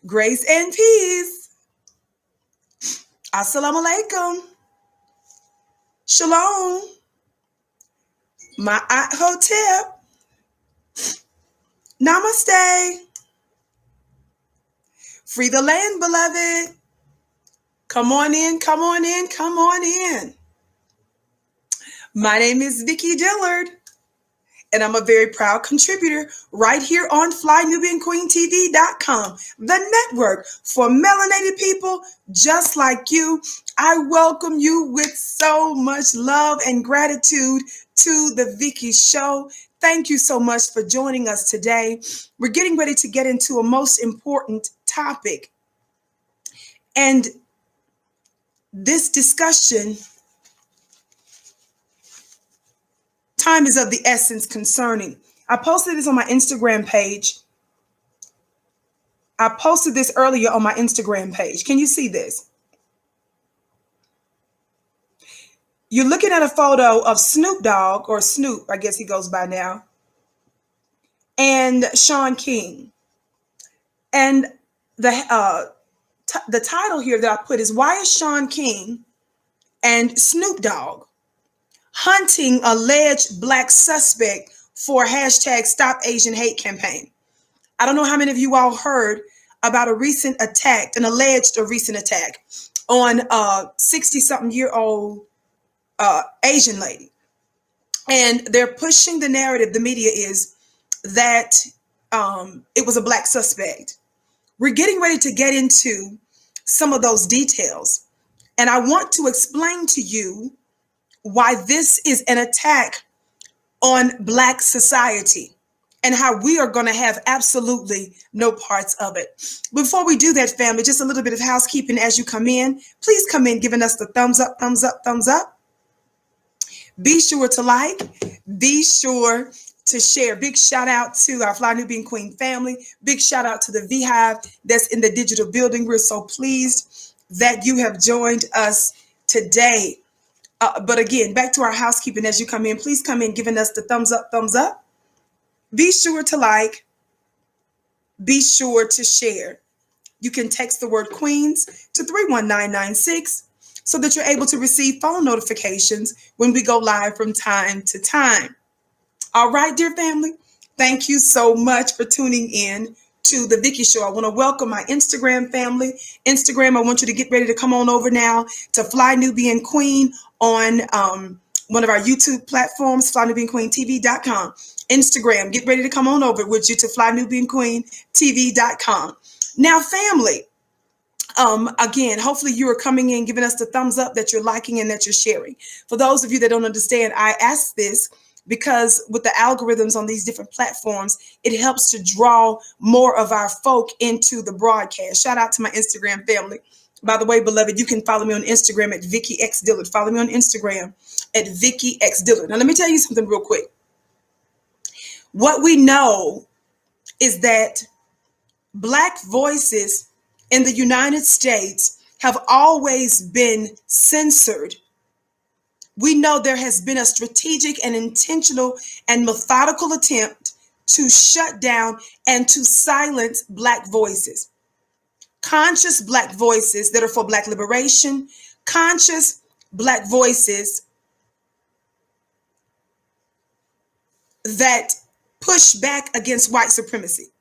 Grace and peace. Assalamu alaikum. Shalom. Ma'at hotep. Namaste. Free the land, beloved. Come on in, come on in, come on in. My name is Vicki Dillard, and I'm a very proud contributor right here on FlyNubianQueenTV.com, the network for melanated people just like you. I welcome you with so much love and gratitude to the Vicki Show. Thank you so much for joining us today. We're getting ready to get into a most important topic. And this discussion, time is of the essence concerning. I posted this on my Instagram page. I posted this earlier on my Instagram page. Can you see this? You're looking at a photo of Snoop Dogg, or Snoop, I guess he goes by now, and Shaun King. And the title here that I put is, why is Shaun King and Snoop Dogg hunting alleged black suspect for hashtag Stop Asian Hate campaign? I don't know how many of you all heard about a recent attack, an alleged recent attack on a 60-something-year-old Asian lady. And they're pushing the narrative, the media is, that it was a black suspect. We're getting ready to get into some of those details. And I want to explain to you why this is an attack on Black society and how we are going to have absolutely no parts of it. Before we do that, family, just a little bit of housekeeping as you come in. Please come in giving us the thumbs up, thumbs up, thumbs up. Be sure to like. Be sure to share. Big shout out to our Fly Nubian Queen family. Big shout out to the Beehive that's in the digital building. We're so pleased that you have joined us today. But again, back to our housekeeping as you come in. Please come in giving us the thumbs up, thumbs up. Be sure to like. Be sure to share. You can text the word Queens to 31996 so that you're able to receive phone notifications when we go live from time to time. All right, dear family, thank you so much for tuning in to the Vicki Show. I want to welcome my Instagram family. Instagram, I want you to get ready to come on over now to Fly Nubian Queen on one of our YouTube platforms, FlyNubianQueenTV.com. Instagram, get ready to come on over with you to FlyNubianQueenTV.com. Now, family, again, hopefully you are coming in, giving us the thumbs up, that you're liking and that you're sharing. For those of you that don't understand, I ask this because with the algorithms on these different platforms, it helps to draw more of our folk into the broadcast. Shout out to my Instagram family. By the way, beloved, you can follow me on Instagram at Vicki X Dillard. Follow me on Instagram at Vicki X Dillard. Now, let me tell you something real quick. What we know is that Black voices in the United States have always been censored. We know there has been a strategic and intentional and methodical attempt to shut down and to silence Black voices. Conscious Black voices that are for Black liberation, conscious Black voices that push back against white supremacy.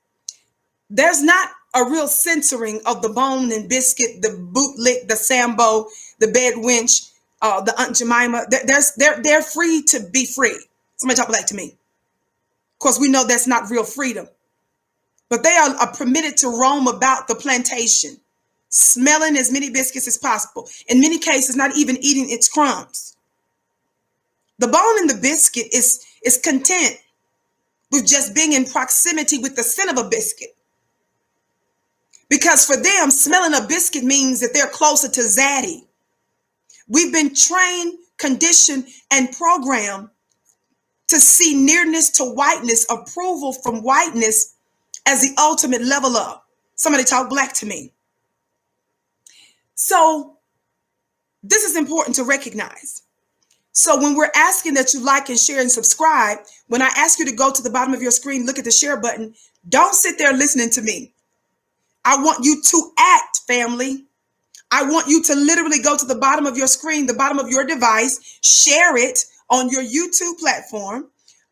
There's not a real censoring of the Bone and Biscuit, the Bootlick, the Sambo, the Bed Wench, the Aunt Jemima. They're free to be free. Somebody talk back to me. Of course, we know that's not real freedom. But they are permitted to roam about the plantation, smelling as many biscuits as possible. In many cases, not even eating its crumbs. The Bone and the Biscuit is content with just being in proximity with the scent of a biscuit. Because for them, smelling a biscuit means that they're closer to Zaddy. We've been trained, conditioned, and programmed to see nearness to whiteness, approval from whiteness as the ultimate level up. Somebody talk Black to me. So this is important to recognize. So when we're asking that you like and share and subscribe, when I ask you to go to the bottom of your screen, look at the share button, don't sit there listening to me. I want you to act, family. I want you to literally go to the bottom of your screen, the bottom of your device, share it on your YouTube platform,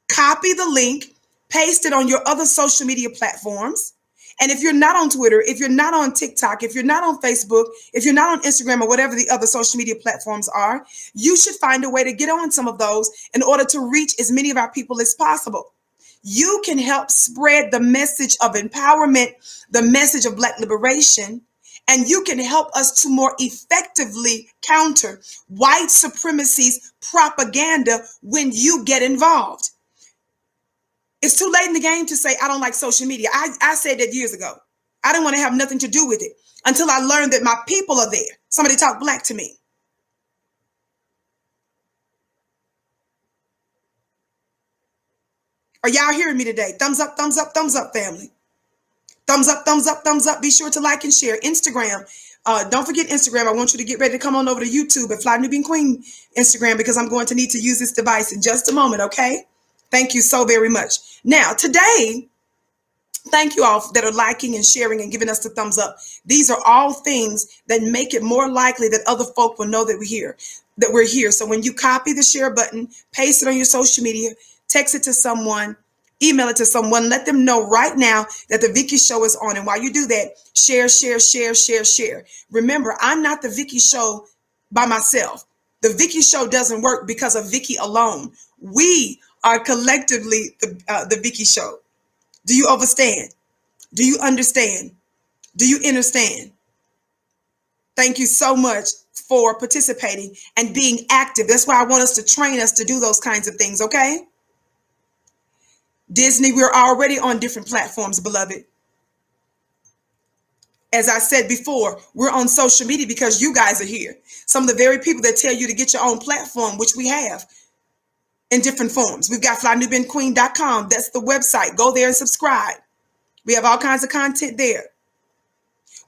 copy the link, paste it on your other social media platforms. And if you're not on Twitter, if you're not on TikTok, if you're not on Facebook, if you're not on Instagram or whatever the other social media platforms are, you should find a way to get on some of those in order to reach as many of our people as possible. You can help spread the message of empowerment, the message of Black liberation, and you can help us to more effectively counter white supremacy's propaganda when you get involved. It's too late in the game to say, I don't like social media. I said that years ago. I didn't want to have nothing to do with it until I learned that my people are there. Somebody talk Black to me. Are y'all hearing me today? Thumbs up, family. Thumbs up, thumbs up, thumbs up. Be sure to like and share. Instagram. Don't forget Instagram. I want you to get ready to come on over to YouTube at Fly Nubian Queen Instagram, because I'm going to need to use this device in just a moment, okay? Thank you so very much. Now, today, thank you all that are liking and sharing and giving us the thumbs up. These are all things that make it more likely that other folk will know that we're here. So when you copy the share button, paste it on your social media, text it to someone, email it to someone, let them know right now that the Vicky Show is on. And while you do that, share, share, share, share, share. Remember, I'm not the Vicky Show by myself. The Vicky Show doesn't work because of Vicky alone. We are collectively the Vicky Show. Do you understand? Do you understand? Do you understand? Thank you so much for participating and being active. That's why I want us to train us to do those kinds of things, okay? Disney, we're already on different platforms, beloved. As I said before, we're on social media because you guys are here. Some of the very people that tell you to get your own platform, which we have in different forms. We've got flynubianqueen.com. That's the website. Go there and subscribe. We have all kinds of content there.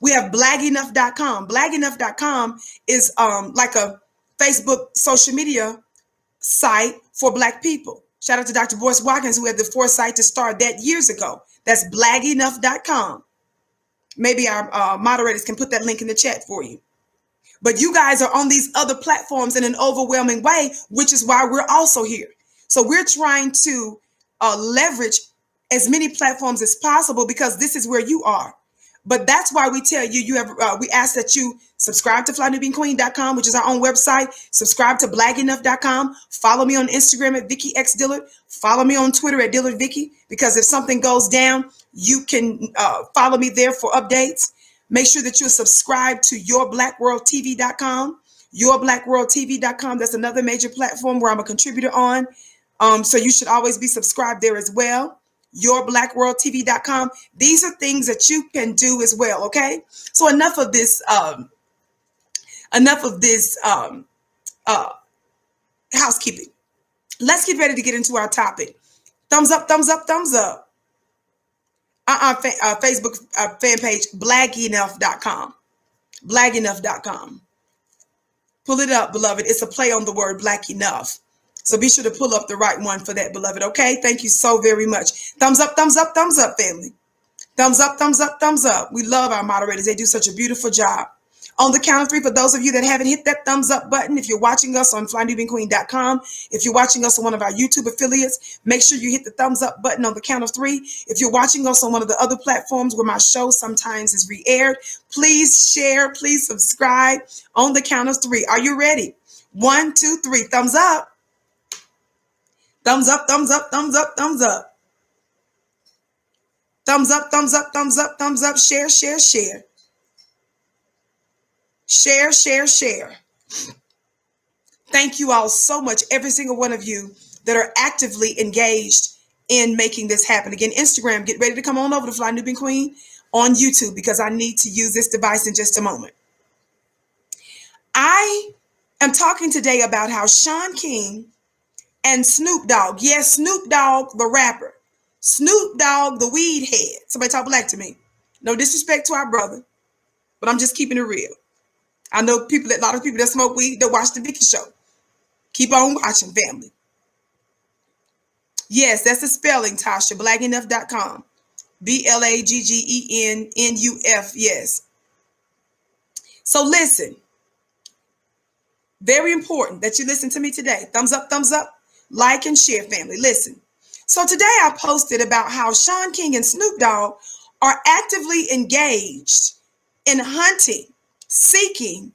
We have blagenough.com. Blagenough.com is like a Facebook social media site for Black people. Shout out to Dr. Boyce Watkins, who had the foresight to start that years ago. That's blagenough.com. Maybe our moderators can put that link in the chat for you. But you guys are on these other platforms in an overwhelming way, which is why we're also here. So we're trying to leverage as many platforms as possible because this is where you are. But that's why we tell you, we ask that you subscribe to flynubianqueen.com, which is our own website. Subscribe to blagenough.com. Follow me on Instagram at Vicky X Dillard. Follow me on Twitter at Dillard Vicky, because if something goes down, you can follow me there for updates. Make sure that you're subscribed to yourblackworldtv.com. Yourblackworldtv.com. That's another major platform where I'm a contributor on. So you should always be subscribed there as well. Yourblackworldtv.com. These are things that you can do as well. Okay. So enough of this housekeeping. Let's get ready to get into our topic. Thumbs up, thumbs up, thumbs up. Facebook fan page, blagenough.com. Blagenough.com. Pull it up, beloved. It's a play on the word Black Enough. So be sure to pull up the right one for that, beloved. Okay. Thank you so very much. Thumbs up, thumbs up, thumbs up, family. Thumbs up, thumbs up, thumbs up. We love our moderators. They do such a beautiful job. On the count of three, for those of you that haven't hit that thumbs up button, if you're watching us on flynubianqueen.com, if you're watching us on one of our YouTube affiliates, make sure you hit the thumbs up button on the count of three. If you're watching us on one of the other platforms where my show sometimes is re-aired, please share, please subscribe on the count of three. Are you ready? 1, 2, 3. Thumbs up. Thumbs up, thumbs up, thumbs up, thumbs up. Thumbs up, thumbs up, thumbs up, thumbs up. Share, share, share. Share, share, share. Thank you all so much, every single one of you that are actively engaged in making this happen. Again, Instagram, get ready to come on over to Fly Nubian Queen on YouTube, because I need to use this device in just a moment. I am talking today about how Shaun King and Snoop Dogg, yes, Snoop Dogg, the rapper, Snoop Dogg, the weed head. Somebody talk Black to me. No disrespect to our brother, but I'm just keeping it real. I know a lot of people that smoke weed, that watch the Vicky Show. Keep on watching, family. Yes, that's the spelling, Tasha, blagenough.com. BLAGGENNUF. Yes. So listen, very important that you listen to me today. Thumbs up, like and share, family. Listen. So today I posted about how Shaun King and Snoop Dogg are actively engaged in hunting, seeking,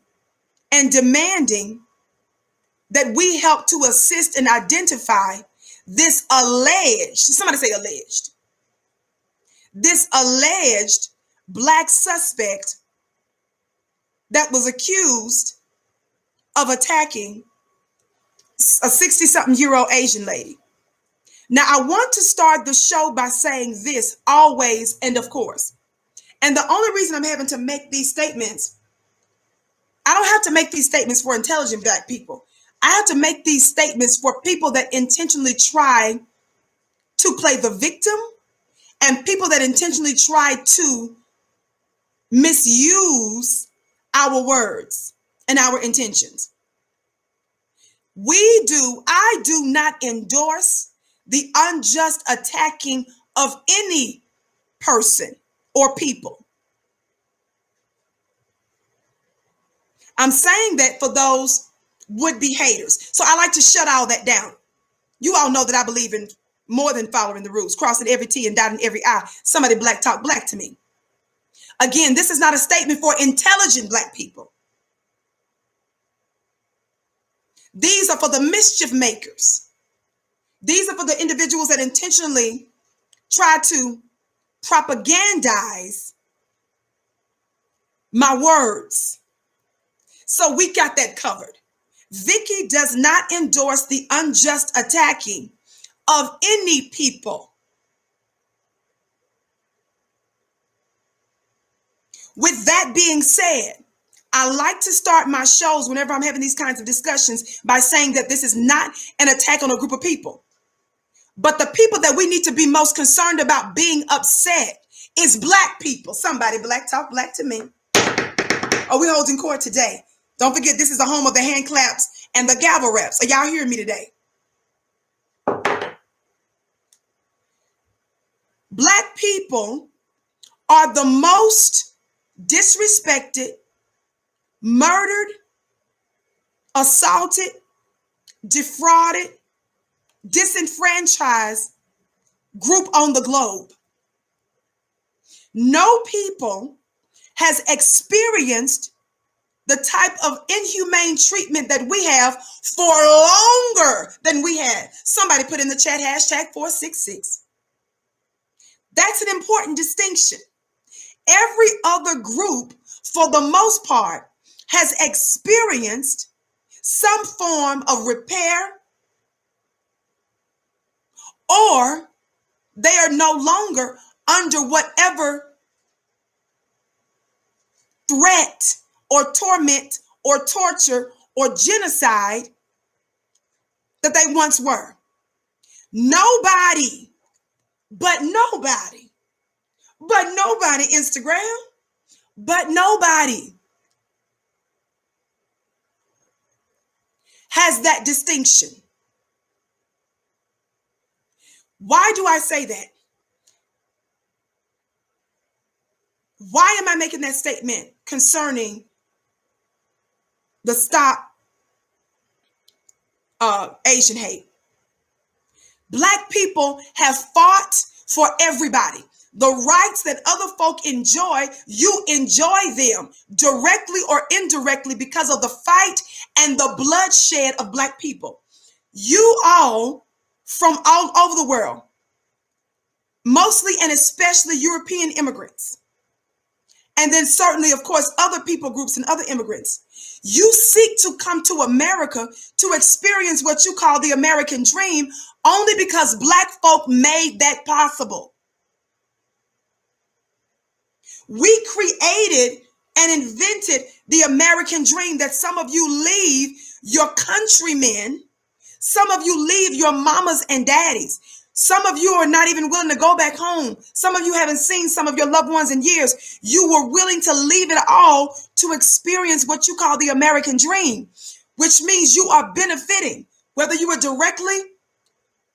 and demanding that we help to assist and identify this alleged, somebody say alleged, this alleged black suspect that was accused of attacking a 60-something-year-old Asian lady. Now, I want to start the show by saying this always and of course. And the only reason I'm having to make these statements, I don't have to make these statements for intelligent black people. I have to make these statements for people that intentionally try to play the victim and people that intentionally try to misuse our words and our intentions. I do not endorse the unjust attacking of any person or people. I'm saying that for those would-be haters. So I like to shut all that down. You all know that I believe in more than following the rules, crossing every T and dotting every I. Somebody black talk black to me. Again, this is not a statement for intelligent black people. These are for the mischief makers. These are for the individuals that intentionally try to propagandize my words. So we got that covered. Vicky does not endorse the unjust attacking of any people. With that being said, I like to start my shows whenever I'm having these kinds of discussions by saying that this is not an attack on a group of people. But the people that we need to be most concerned about being upset is black people. Somebody black talk black to me. Are we holding court today? Don't forget, this is the home of the hand claps and the gavel raps. Are y'all hearing me today? Black people are the most disrespected, murdered, assaulted, defrauded, disenfranchised group on the globe. No people has experienced the type of inhumane treatment that we have for longer than we had. Somebody put in the chat hashtag 466. That's an important distinction. Every other group, for the most part, has experienced some form of repair, or they are no longer under whatever threat or torment or torture or genocide that they once were. Nobody, Instagram, but nobody has that distinction. Why do I say that? Why am I making that statement concerning the stop Asian hate? Black people have fought for everybody. The rights that other folk enjoy, you enjoy them directly or indirectly because of the fight and the bloodshed of black people. You all from all over the world, mostly and especially European immigrants, and then certainly, of course, other people groups and other immigrants, you seek to come to America to experience what you call the American dream only because black folk made that possible. We created and invented the American dream that some of you leave your countrymen, some of you leave your mamas and daddies. Some of you are not even willing to go back home. Some of you haven't seen some of your loved ones in years. You were willing to leave it all to experience what you call the American dream, which means you are benefiting, whether you were directly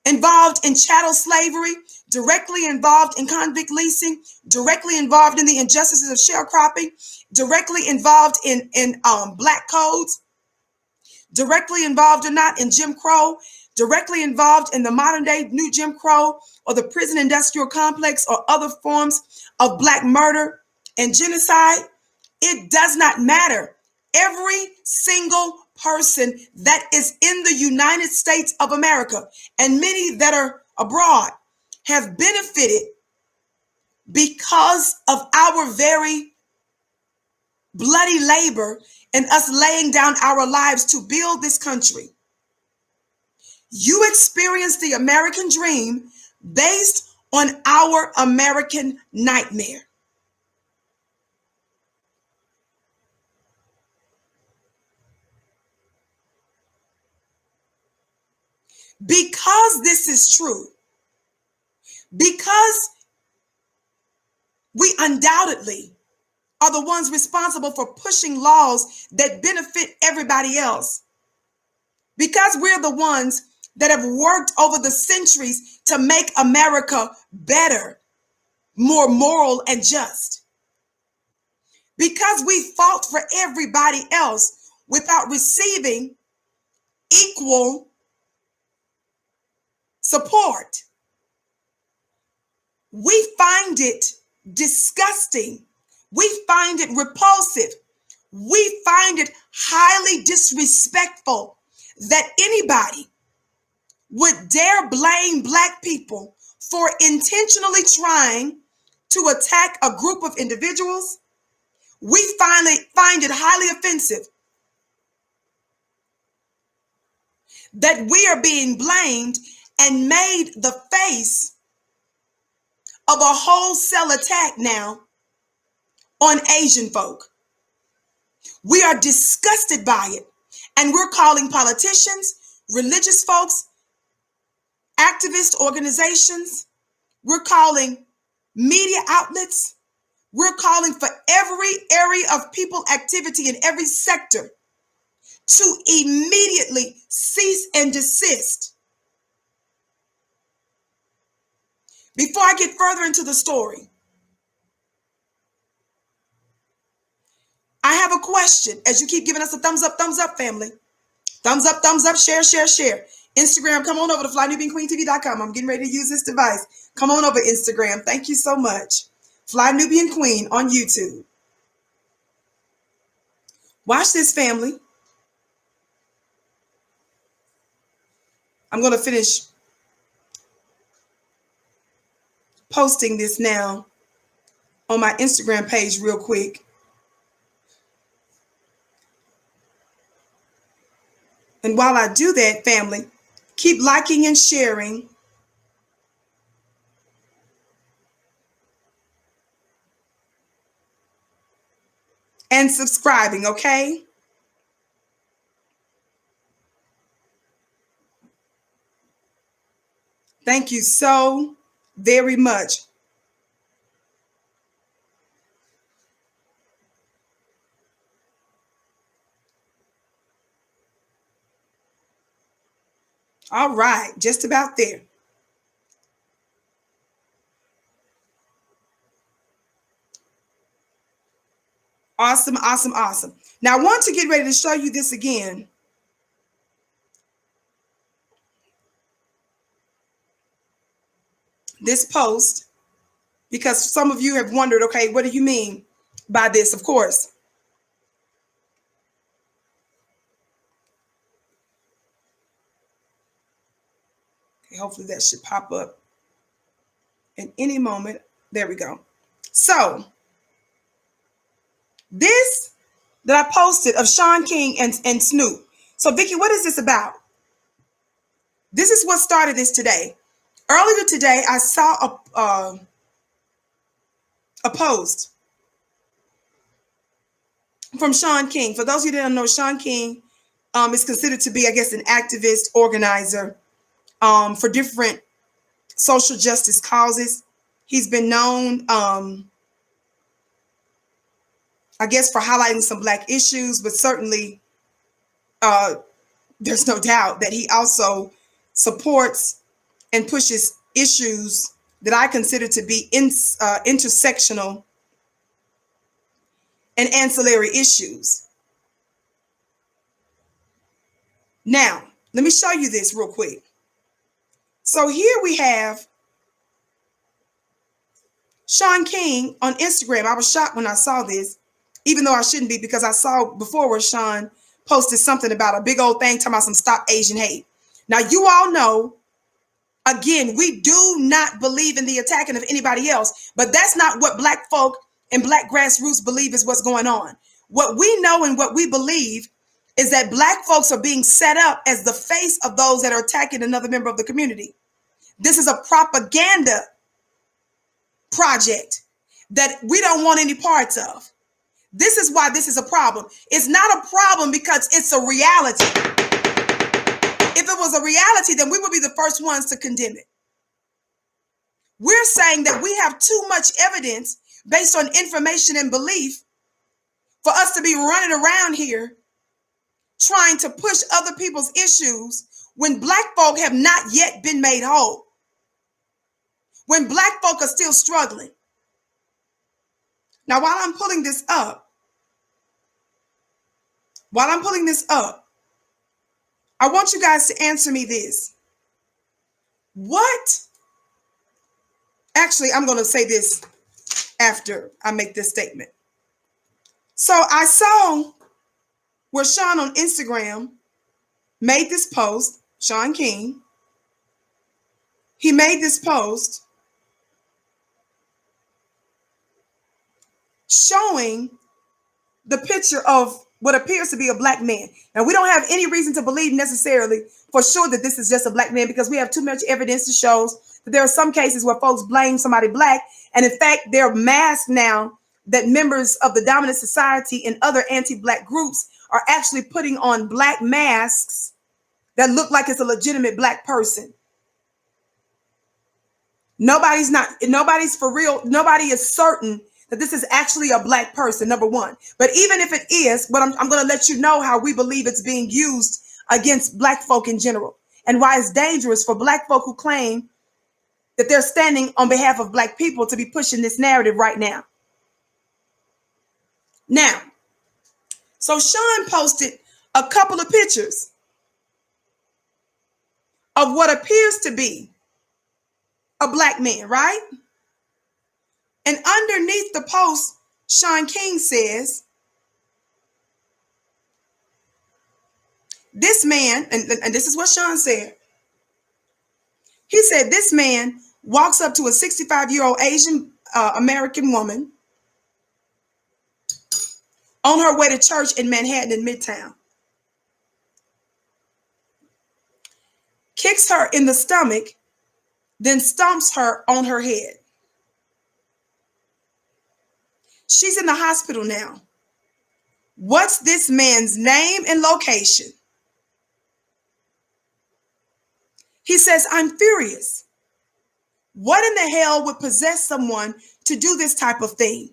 involved in chattel slavery, directly involved in convict leasing, directly involved in the injustices of sharecropping, directly involved in black codes, directly involved or not in Jim Crow, directly involved in the modern day new Jim Crow or the prison industrial complex or other forms of black murder and genocide, it does not matter. Every single person that is in the United States of America and many that are abroad have benefited because of our very bloody labor and us laying down our lives to build this country. You experience the American dream based on our American nightmare. Because this is true, because we undoubtedly are the ones responsible for pushing laws that benefit everybody else, because we're the ones that have worked over the centuries to make America better, more moral and just, because we fought for everybody else without receiving equal support, we find it disgusting. We find it repulsive. We find it highly disrespectful that anybody would dare blame Black people for intentionally trying to attack a group of individuals. We finally find it highly offensive that we are being blamed and made the face of a wholesale attack now on Asian folk. We are disgusted by it, and we're calling politicians, religious folks, activist organizations, we're calling media outlets, we're calling for every area of people activity in every sector to immediately cease and desist. Before I get further into the story, I have a question. As you keep giving us a thumbs up, family. Thumbs up, share, share, share. Instagram, come on over to flynubianqueentv.com. I'm getting ready to use this device. Come on over, Instagram. Thank you so much. Fly Nubian Queen on YouTube. Watch this, family. I'm going to finish posting this now on my Instagram page real quick. And while I do that, family, keep liking and sharing. And subscribing, okay? Thank you so very much. All right, just about there. Awesome, awesome, awesome. Now I want to get ready to show you this again. This post, because some of you have wondered, okay, what do you mean by this? Of course. Okay, hopefully that should pop up in any moment. There we go. So this that I posted of Shaun King and Snoop. So Vicki, what is this about? This is what started this today. Earlier today, I saw a post from Shaun King. For those of you that don't know, Shaun King is considered to be, I guess, an activist organizer for different social justice causes. He's been known, I guess, for highlighting some Black issues, but certainly there's no doubt that he also supports and pushes issues that I consider to be intersectional and ancillary issues. Now, let me show you this real quick. So here we have Shaun King on Instagram. I was shocked when I saw this, even though I shouldn't be, because I saw before where Shaun posted something about a big old thing talking about some stop Asian hate. Now, you all know, again, we do not believe in the attacking of anybody else, but that's not what Black folk and Black grassroots believe is what's going on. What we know and what we believe is that Black folks are being set up as the face of those that are attacking another member of the community. This is a propaganda project that we don't want any parts of. This is why this is a problem. It's not a problem because it's a reality. If it was a reality, then we would be the first ones to condemn it. We're saying that we have too much evidence based on information and belief for us to be running around here trying to push other people's issues when Black folk have not yet been made whole. When Black folk are still struggling. Now, while I'm pulling this up, I want you guys to answer me this. Actually, I'm going to say this after I make this statement. So I saw where Shaun on Instagram made this post, Shaun King. He made this post showing the picture of what appears to be a Black man. Now, we don't have any reason to believe necessarily for sure that this is just a Black man, because we have too much evidence to show that there are some cases where folks blame somebody Black. And in fact, there are masks now that members of the dominant society and other anti-Black groups are actually putting on Black masks that look like it's a legitimate Black person. Nobody's for real. Nobody is certain that this is actually a Black person, number one. But even if it is, but I'm going to let you know how we believe it's being used against Black folk in general, and why it's dangerous for Black folk who claim that they're standing on behalf of Black people to be pushing this narrative right now. Now, so Shaun posted a couple of pictures of what appears to be a Black man, right? And underneath the post, Shaun King says, this man, and this is what Shaun said. He said, this man walks up to a 65-year-old Asian American woman on her way to church in Manhattan in Midtown, kicks her in the stomach, then stomps her on her head. She's in the hospital now. What's this man's name and location? He says, I'm furious. What in the hell would possess someone to do this type of thing?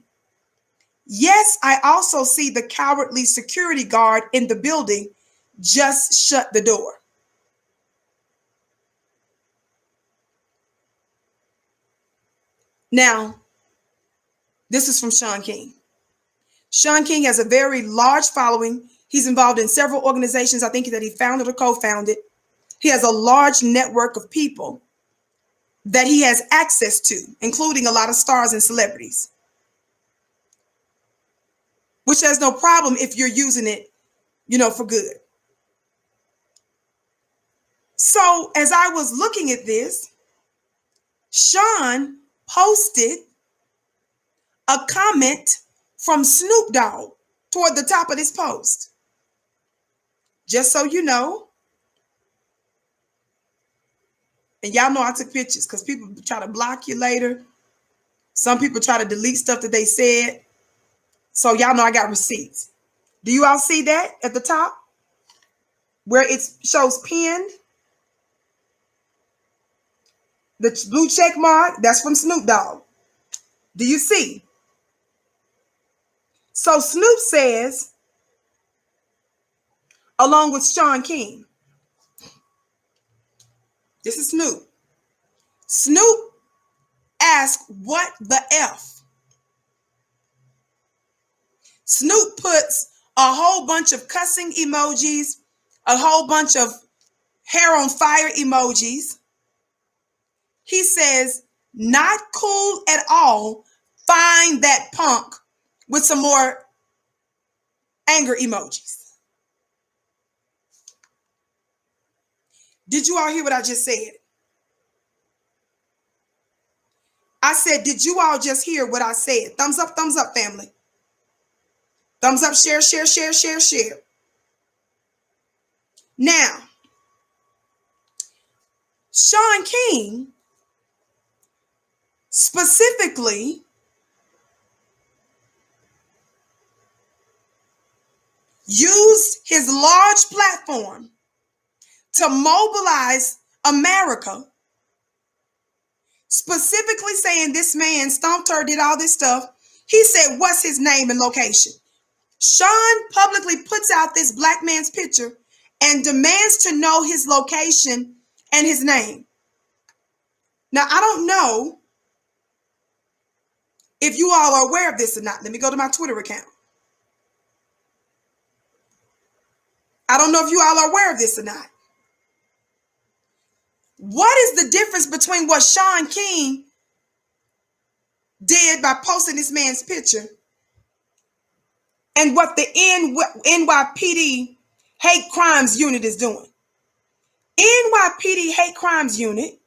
Yes, I also see the cowardly security guard in the building just shut the door. Now, this is from Shaun King. Shaun King has a very large following. He's involved in several organizations, I think, that he founded or co-founded. He has a large network of people that he has access to, including a lot of stars and celebrities, which has no problem if you're using it, for good. So as I was looking at this, Shaun posted a comment from Snoop Dogg toward the top of this post. Just so you know, and y'all know I took pictures because people try to block you later. Some people try to delete stuff that they said. So y'all know I got receipts. Do you all see that at the top where it shows pinned? The blue check mark, that's from Snoop Dogg. Do you see? So Snoop says, along with Shaun King, this is Snoop. Snoop ask, what the F? Snoop puts a whole bunch of cussing emojis, a whole bunch of hair on fire emojis. He says, not cool at all. Find that punk, with some more anger emojis. Did you all hear what I just said? I said, did you all just hear what I said? Thumbs up, family. Thumbs up, share, share, share, share, share. Now, Shaun King specifically used his large platform to mobilize America, specifically saying this man stomped her, did all this stuff. He said, what's his name and location? Shaun publicly puts out this black man's picture and demands to know his location and his name. Now, I don't know if you all are aware of this or not. Let me go to my Twitter account. I don't know if you all are aware of this or not. What is the difference between what Shaun King did by posting this man's picture and what the NYPD Hate Crimes Unit is doing? NYPD Hate Crimes Unit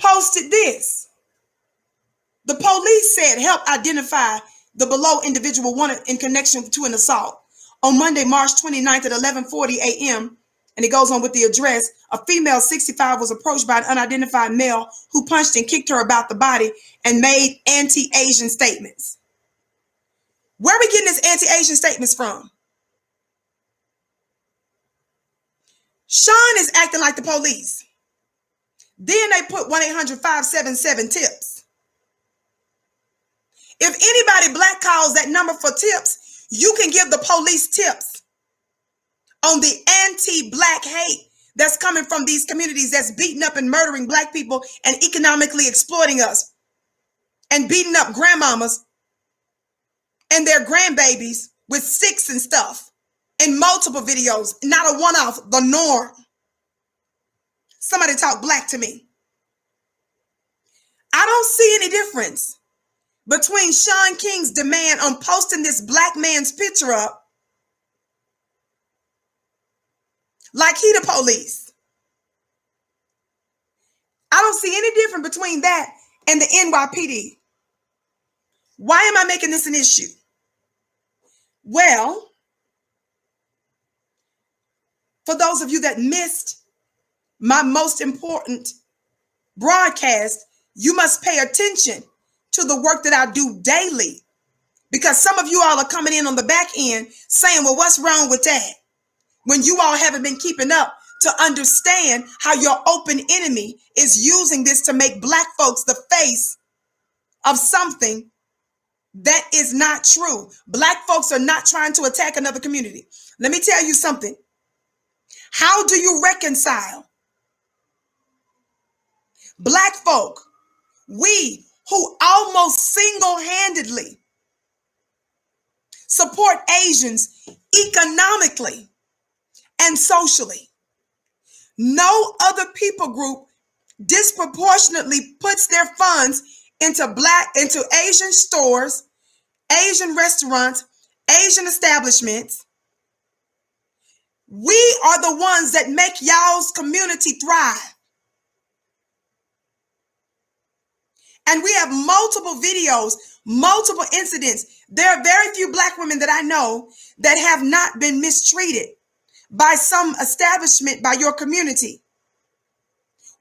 posted this. The police said, help identify the below individual wanted in connection to an assault. On Monday, March 29th at 11:40 a.m., and it goes on with the address, a female 65 was approached by an unidentified male who punched and kicked her about the body and made anti-Asian statements. Where are we getting these anti-Asian statements from? Shaun is acting like the police. Then they put 1-800-577-TIPS. If anybody black calls that number for tips, you can give the police tips on the anti-black hate that's coming from these communities that's beating up and murdering black people and economically exploiting us and beating up grandmamas and their grandbabies with sticks and stuff in multiple videos, not a one-off, the norm. Somebody talk black to me. I don't see any difference between Shaun King's demand on posting this black man's picture up like he the police. I don't see any difference between that and the NYPD. Why am I making this an issue? Well, for those of you that missed my most important broadcast, you must pay attention to the work that I do daily, because some of you all are coming in on the back end saying, well, what's wrong with that? When you all haven't been keeping up to understand how your open enemy is using this to make black folks the face of something that is not true. Black folks are not trying to attack another community. Let me tell you something. How do you reconcile black folk, we who almost single-handedly support Asians economically and socially? No other people group disproportionately puts their funds into Asian stores, Asian restaurants, Asian establishments. We are the ones that make y'all's community thrive. And we have multiple videos, multiple incidents. There are very few black women that I know that have not been mistreated by some establishment, by your community.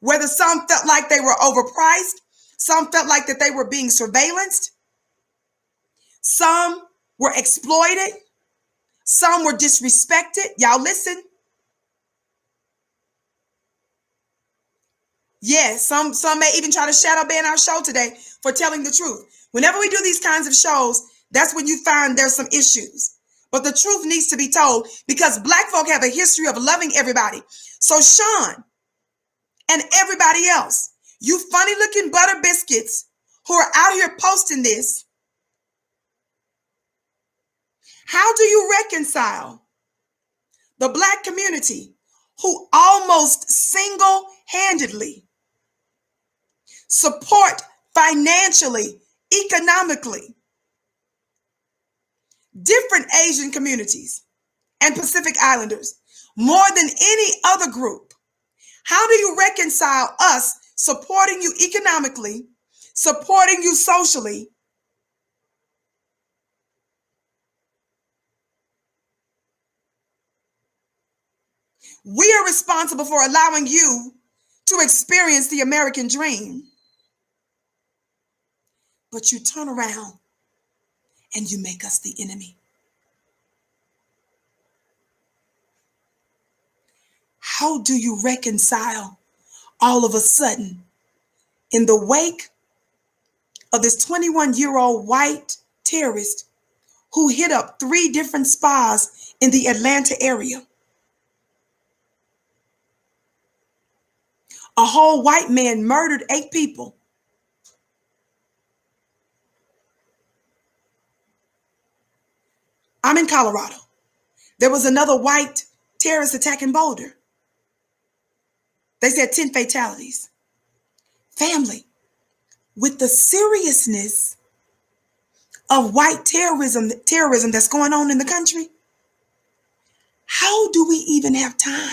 Whether some felt like they were overpriced, some felt like that they were being surveillanced, some were exploited, some were disrespected. Y'all listen. Yes, some may even try to shadow ban our show today for telling the truth. Whenever we do these kinds of shows, that's when you find there's some issues. But the truth needs to be told, because black folk have a history of loving everybody. So Shaun and everybody else, You funny looking butter biscuits who are out here posting this, how do you reconcile the Black community who almost single-handedly support financially, economically, different Asian communities and Pacific Islanders more than any other group? How do you reconcile us supporting you economically, supporting you socially, we are responsible for allowing you to experience the American dream, but you turn around and you make us the enemy? How do you reconcile all of a sudden, in the wake of this 21-year-old white terrorist who hit up 3 different spas in the Atlanta area, a whole white man murdered 8 people? I'm in Colorado. There was another white terrorist attack in Boulder. They said 10 fatalities. Family, with the seriousness of white terrorism that's going on in the country, how do we even have time?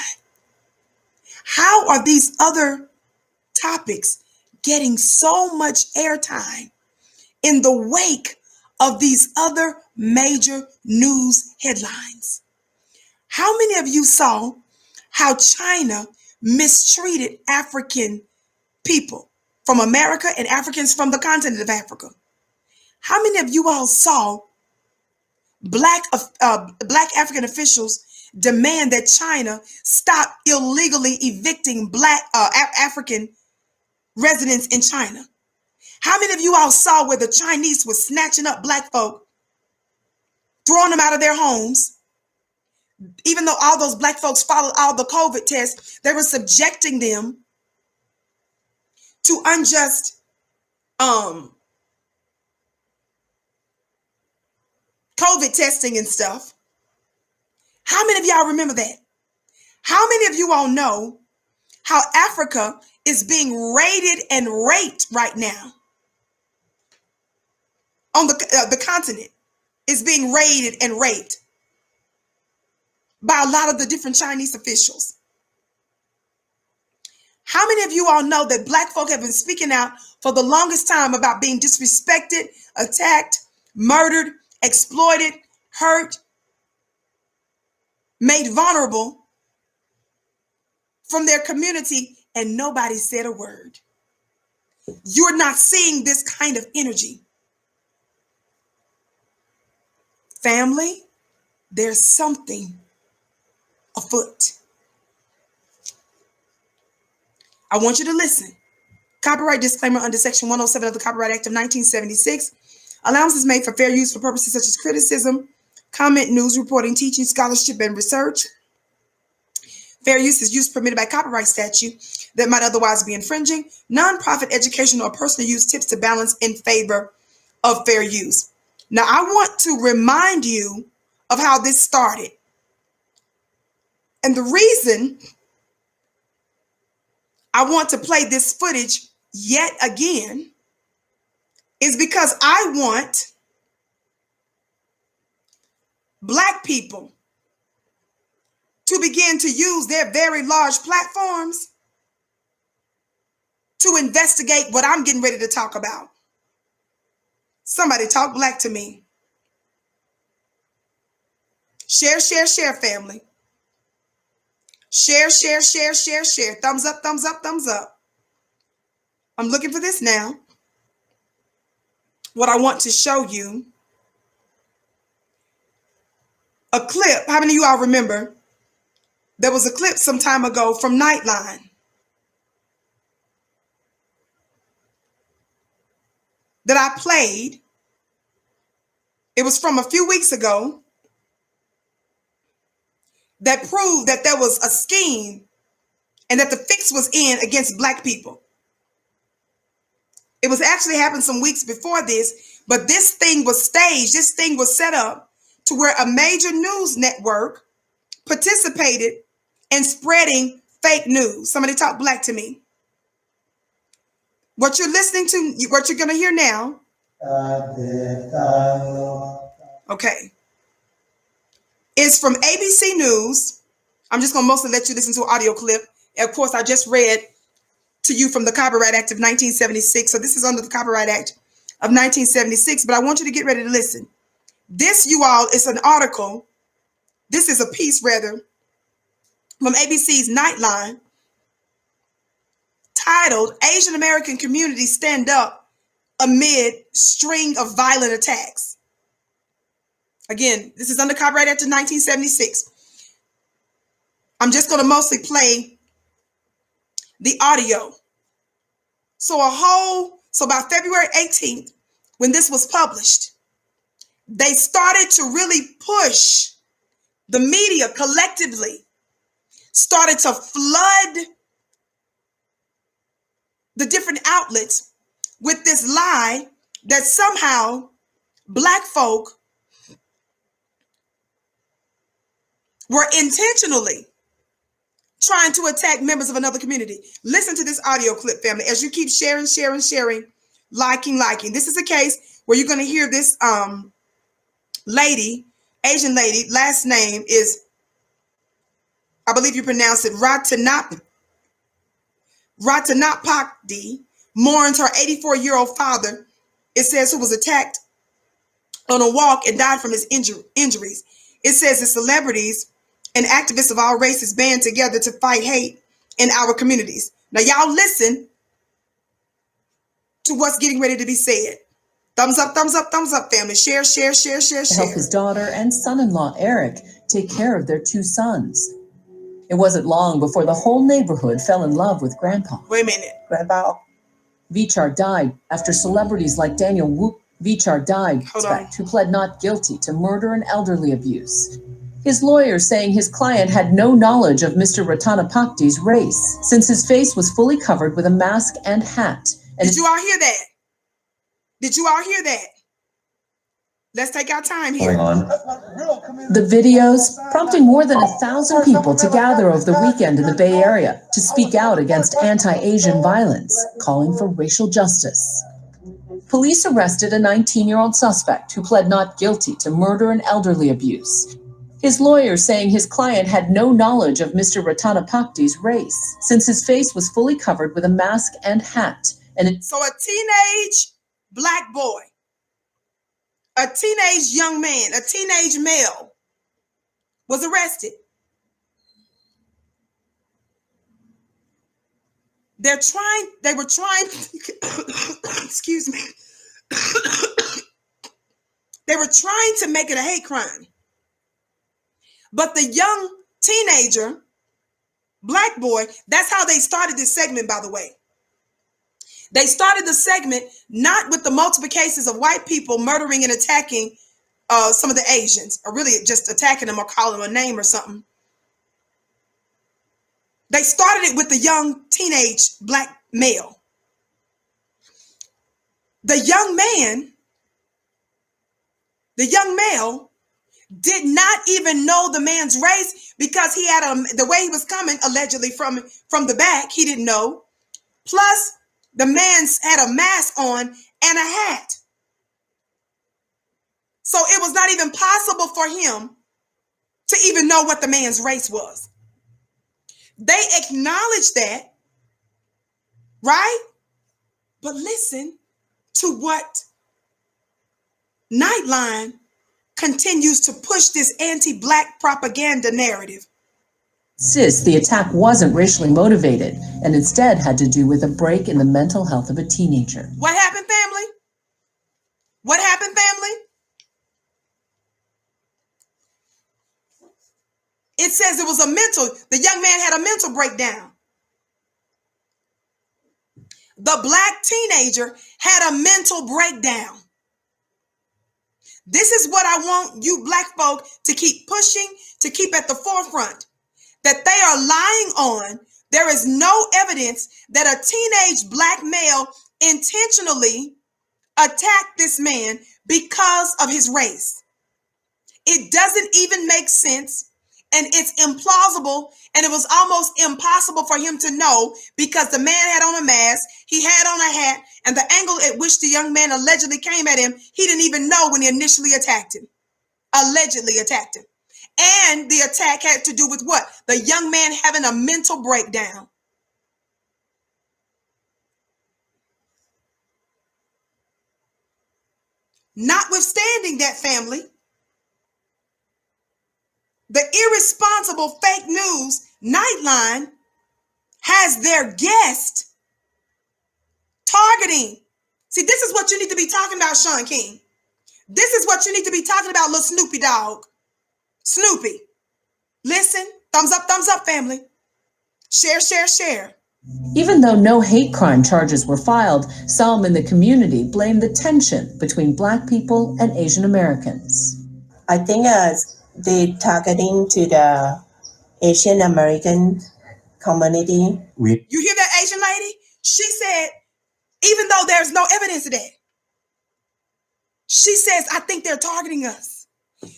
How are these other topics getting so much airtime in the wake of these other major news headlines? How many of you saw how China mistreated African people from America and Africans from the continent of Africa? How many of you all saw black African officials demand that China stop illegally evicting black African residents in China? How many of you all saw where the Chinese was snatching up black folk, throwing them out of their homes? Even though all those black folks followed all the COVID tests, they were subjecting them to unjust COVID testing and stuff. How many of y'all remember that? How many of you all know how Africa is being raided and raped right now? On the continent is being raided and raped by a lot of the different Chinese officials. How many of you all know that black folk have been speaking out for the longest time about being disrespected, attacked, murdered, exploited, hurt, made vulnerable from their community, and nobody said a word? You're not seeing this kind of energy. Family, there's something afoot. I want you to listen. Copyright disclaimer under Section 107 of the Copyright Act of 1976. Allowance is made for fair use for purposes such as criticism, comment, news reporting, teaching, scholarship, and research. Fair use is use permitted by copyright statute that might otherwise be infringing. Nonprofit, educational, or personal use tips to balance in favor of fair use. Now, I want to remind you of how this started. And the reason I want to play this footage yet again is because I want black people to begin to use their very large platforms to investigate what I'm getting ready to talk about. Somebody talk black to me. Share, share, share, family. Share, share, share, share, share. Thumbs up, thumbs up, thumbs up. I'm looking for this now. What I want to show you, a clip. How many of you all remember? There was a clip some time ago from Nightline that I played. It was from a few weeks ago that proved that there was a scheme and that the fix was in against black people. It was actually happened some weeks before this, but this thing was staged. This thing was set up to where a major news network participated in spreading fake news. Somebody talk black to me. What you're listening to, what you're going to hear now. Okay. It's from ABC News. I'm just going to mostly let you listen to an audio clip. Of course, I just read to you from the Copyright Act of 1976. So this is under the Copyright Act of 1976, but I want you to get ready to listen. This, you all, is an article. This is a piece, rather, from ABC's Nightline titled, Asian American Community Stand Up Amid String of Violent Attacks. Again, this is under Copyright Act of 1976. I'm just going to mostly play the audio. So by February 18th, when this was published, they started to really push, the media collectively started to flood the different outlets with this lie that somehow black folk were intentionally trying to attack members of another community. Listen to this audio clip, family, as you keep sharing, liking. This is a case where you're going to hear this lady, Asian lady, last name is, I believe you pronounce it, Ratanapakdi, mourns her 84-year-old father, it says, who was attacked on a walk and died from his injuries. It says the celebrities and activists of all races band together to fight hate in our communities. Now, y'all listen to what's getting ready to be said. Thumbs up, family. Share. Help his daughter and son-in-law, Eric, take care of their 2 sons. It wasn't long before the whole neighborhood fell in love with Grandpa. Wait a minute. Grandpa. Vichar died after celebrities like Daniel Vichar died, who pled not guilty to murder and elderly abuse. His lawyer saying his client had no knowledge of Mr. Ratanapakdi's race, since his face was fully covered with a mask and hat. Did you all hear that? Let's take our time here. The videos prompting more than 1,000 people to gather over the weekend in the Bay Area to speak out against anti-Asian violence, calling for racial justice. Police arrested a 19-year-old suspect who pled not guilty to murder and elderly abuse. His lawyer saying his client had no knowledge of Mr. Ratanapakdi's race, since his face was fully covered with a mask and hat. So a teenage black boy, a teenage young man, a teenage male was arrested. They were trying, excuse me. They were trying to make it a hate crime. But the young teenager, black boy, that's how they started this segment, by the way. They started the segment not with the multiple cases of white people murdering and attacking some of the Asians, or really just attacking them or calling them a name or something. They started it with the young teenage black male. The young male did not even know the man's race because he had the way he was coming allegedly from the back. He didn't know. Plus, the man had a mask on and a hat. So it was not even possible for him to even know what the man's race was. They acknowledged that, right? But listen to what Nightline continues to push this anti-black propaganda narrative. Insists the attack wasn't racially motivated and instead had to do with a break in the mental health of a teenager. What happened, family? What happened, family? It says the young man had a mental breakdown. The black teenager had a mental breakdown. This is what I want you black folk to keep pushing, to keep at the forefront, that they are lying on. There is no evidence that a teenage black male intentionally attack this man because of his race. It doesn't even make sense, and it's implausible, and it was almost impossible for him to know because the man had on a mask, he had on a hat, and the angle at which the young man allegedly came at him, he didn't even know when he initially attacked him. Allegedly attacked him. And the attack had to do with what? The young man having a mental breakdown. Notwithstanding that, family, the irresponsible fake news Nightline has their guest targeting. See, this is what you need to be talking about, Shaun King. This is what you need to be talking about, little Snoopy dog. Snoopy. Listen, thumbs up, family. Share, share, share. Even though no hate crime charges were filed, some in the community blamed the tension between Black people and Asian Americans. I think they targeting to the Asian American community. You hear that, Asian lady? She said, even though there's no evidence of that, she says, I think they're targeting us.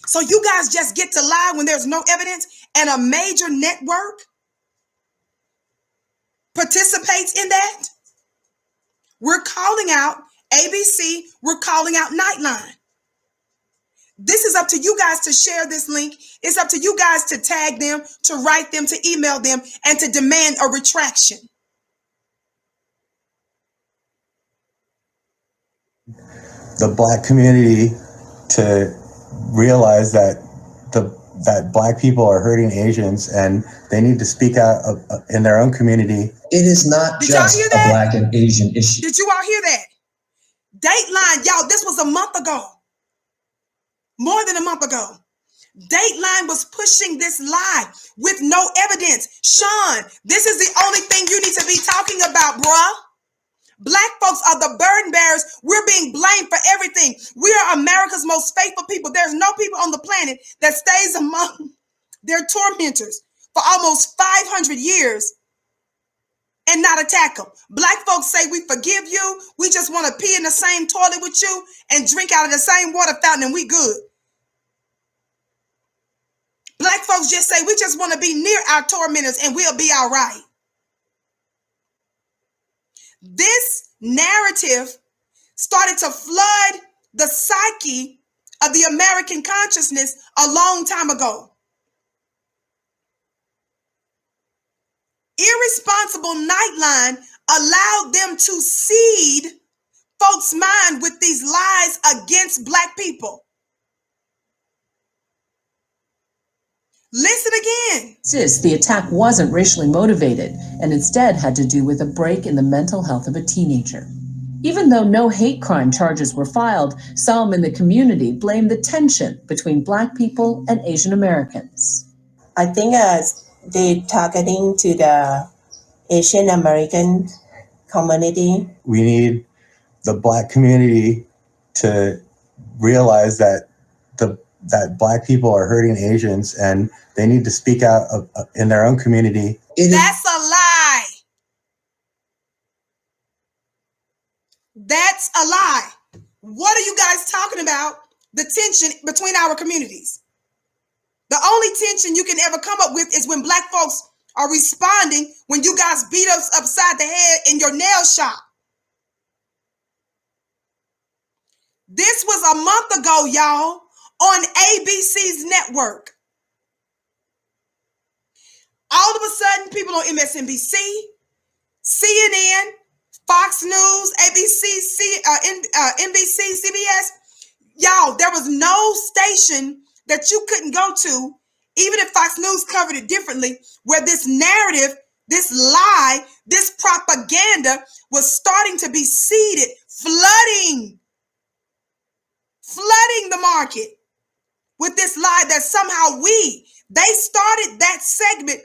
So you guys just get to lie when there's no evidence, and a major network participates in that? We're calling out ABC. We're calling out Nightline. This is up to you guys to share this link. It's up to you guys to tag them, to write them, to email them, and to demand a retraction. The Black community to realize that that Black people are hurting Asians and they need to speak out in their own community. It is not just a Black and Asian issue. Did you all hear that? Dateline, y'all, this was a month ago. More than a month ago. Dateline was pushing this lie with no evidence. Shaun, this is the only thing you need to be talking about, bruh. Black folks are the burden bearers. We're being blamed for everything. We are America's most faithful people. There's no people on the planet that stays among their tormentors for almost 500 years and not attack them. Black folks say we forgive you. We just want to pee in the same toilet with you and drink out of the same water fountain and we good. Black folks just say we just want to be near our tormentors and we'll be all right. This narrative started to flood the psyche of the American consciousness a long time ago. Irresponsible Nightline allowed them to seed folks' mind with these lies against Black people. Listen again. The attack wasn't racially motivated and instead had to do with a break in the mental health of a teenager. Even though no hate crime charges were filed, some in the community blamed the tension between Black people and Asian Americans. I think they targeting to the Asian American community. We need the Black community to realize that that Black people are hurting Asians and they need to speak out in their own community. That's a lie. That's a lie. What are you guys talking about? The tension between our communities. The only tension you can ever come up with is when Black folks are responding when you guys beat us upside the head in your nail shop. This was a month ago, y'all, on ABC's network. All of a sudden, people on MSNBC, CNN, Fox News, ABC, NBC, CBS, y'all, there was no station that you couldn't go to, even if Fox News covered it differently, where this narrative, this lie, this propaganda was starting to be seeded, flooding the market with this lie that somehow they started that segment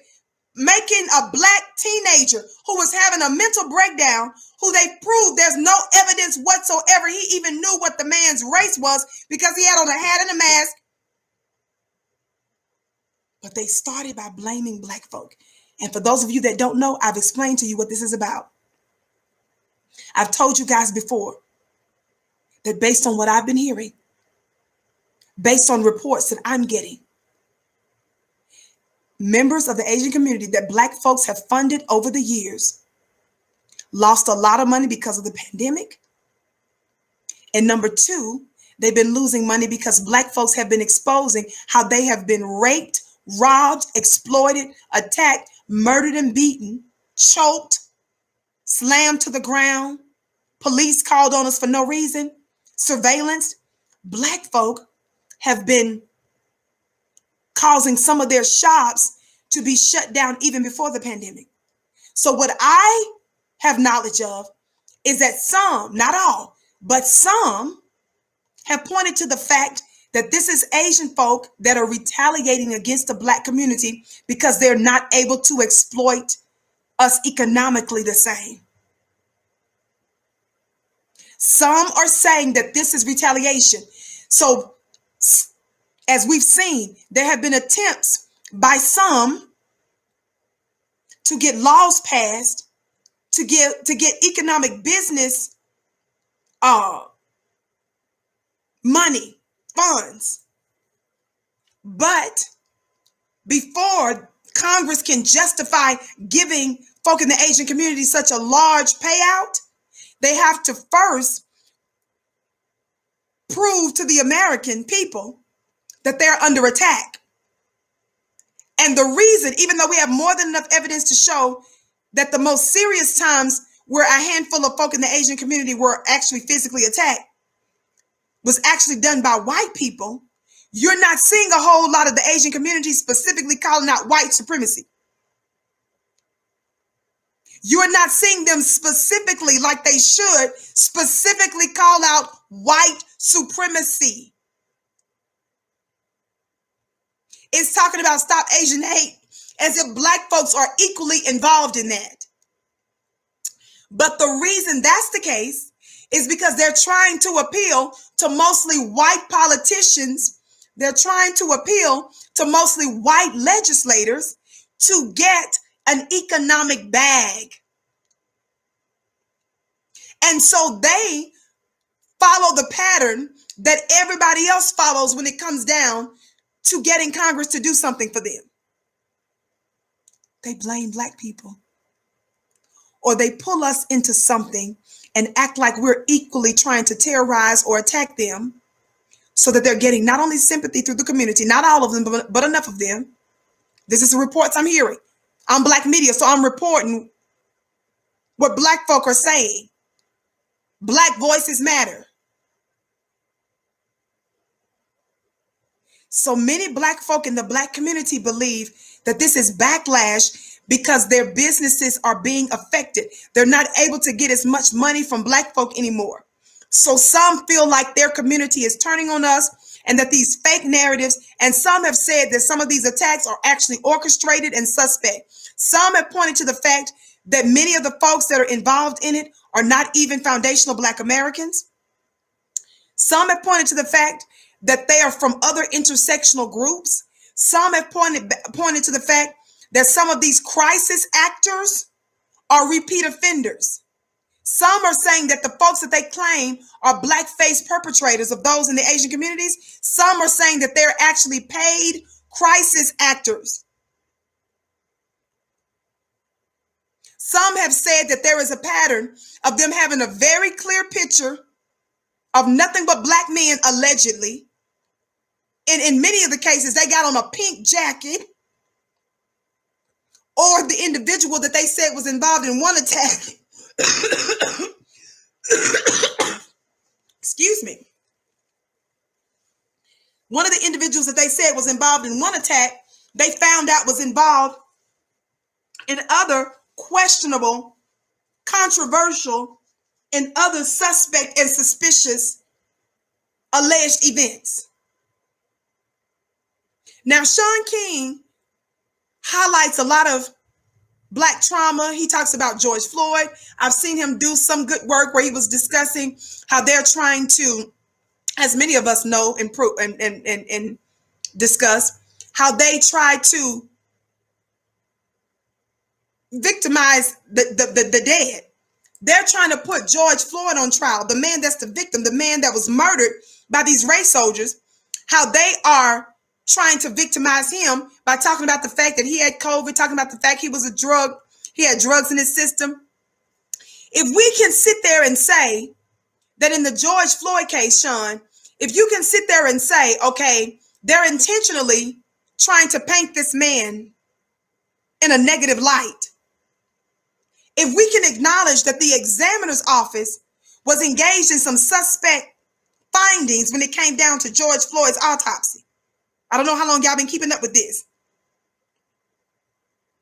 making a Black teenager who was having a mental breakdown, who they proved there's no evidence whatsoever he even knew what the man's race was because he had on a hat and a mask. But they started by blaming Black folk. And for those of you that don't know, I've explained to you what this is about. I've told you guys before that based on what I've been hearing, based on reports that I'm getting, members of the Asian community that Black folks have funded over the years lost a lot of money because of the pandemic. And number two, they've been losing money because Black folks have been exposing how they have been raped, robbed, exploited, attacked, murdered and beaten, choked, slammed to the ground, police called on us for no reason, surveillance. Black folk have been causing some of their shops to be shut down even before the pandemic. So what I have knowledge of is that some, not all, but some have pointed to the fact that this is Asian folk that are retaliating against the Black community because they're not able to exploit us economically the same. Some are saying that this is retaliation. So as we've seen, there have been attempts by some to get laws passed to get economic business money, funds. But before Congress can justify giving folk in the Asian community such a large payout, they have to first prove to the American people that they're under attack. And the reason, even though we have more than enough evidence to show that the most serious times where a handful of folk in the Asian community were actually physically attacked was actually done by white people, you're not seeing a whole lot of the Asian community specifically calling out white supremacy. You're not seeing them specifically, like they should, specifically call out white supremacy. It's talking about stop Asian hate as if Black folks are equally involved in that. But the reason that's the case is because they're trying to appeal to mostly white politicians. They're trying to appeal to mostly white legislators to get an economic bag. And so they follow the pattern that everybody else follows when it comes down to getting Congress to do something for them. They blame Black people, or they pull us into something and act like we're equally trying to terrorize or attack them so that they're getting not only sympathy through the community, not all of them, but enough of them. This is the reports I'm hearing. I'm Black media, so I'm reporting what Black folk are saying. Black voices matter. So many Black folk in the Black community believe that this is backlash because their businesses are being affected. They're not able to get as much money from Black folk anymore. So some feel like their community is turning on us and that these fake narratives, and some have said that some of these attacks are actually orchestrated and suspect. Some have pointed to the fact that many of the folks that are involved in it are not even foundational Black Americans. Some have pointed to the fact that they are from other intersectional groups. Some have pointed to the fact that some of these crisis actors are repeat offenders. Some are saying that the folks that they claim are blackface perpetrators of those in the Asian communities. Some are saying that they're actually paid crisis actors. Some have said that there is a pattern of them having a very clear picture of nothing but Black men, allegedly. And in many of the cases, they got on a pink jacket, or the individual that they said was involved in one attack. Excuse me. One of the individuals that they said was involved in one attack, they found out was involved in other questionable, controversial, and other suspect and suspicious alleged events. Now, Shaun King highlights a lot of Black trauma. He talks about George Floyd. I've seen him do some good work where he was discussing how they're trying to, as many of us know and discuss, how they try to victimize the dead. They're trying to put George Floyd on trial, the man that's the victim, the man that was murdered by these race soldiers, how they are trying to victimize him by talking about the fact that he had COVID, talking about the fact he had drugs in his system. If we can sit there and say that in the George Floyd case, Shaun, if you can sit there and say, okay, they're intentionally trying to paint this man in a negative light. If we can acknowledge that the examiner's office was engaged in some suspect findings when it came down to George Floyd's autopsy. I don't know how long y'all been keeping up with this,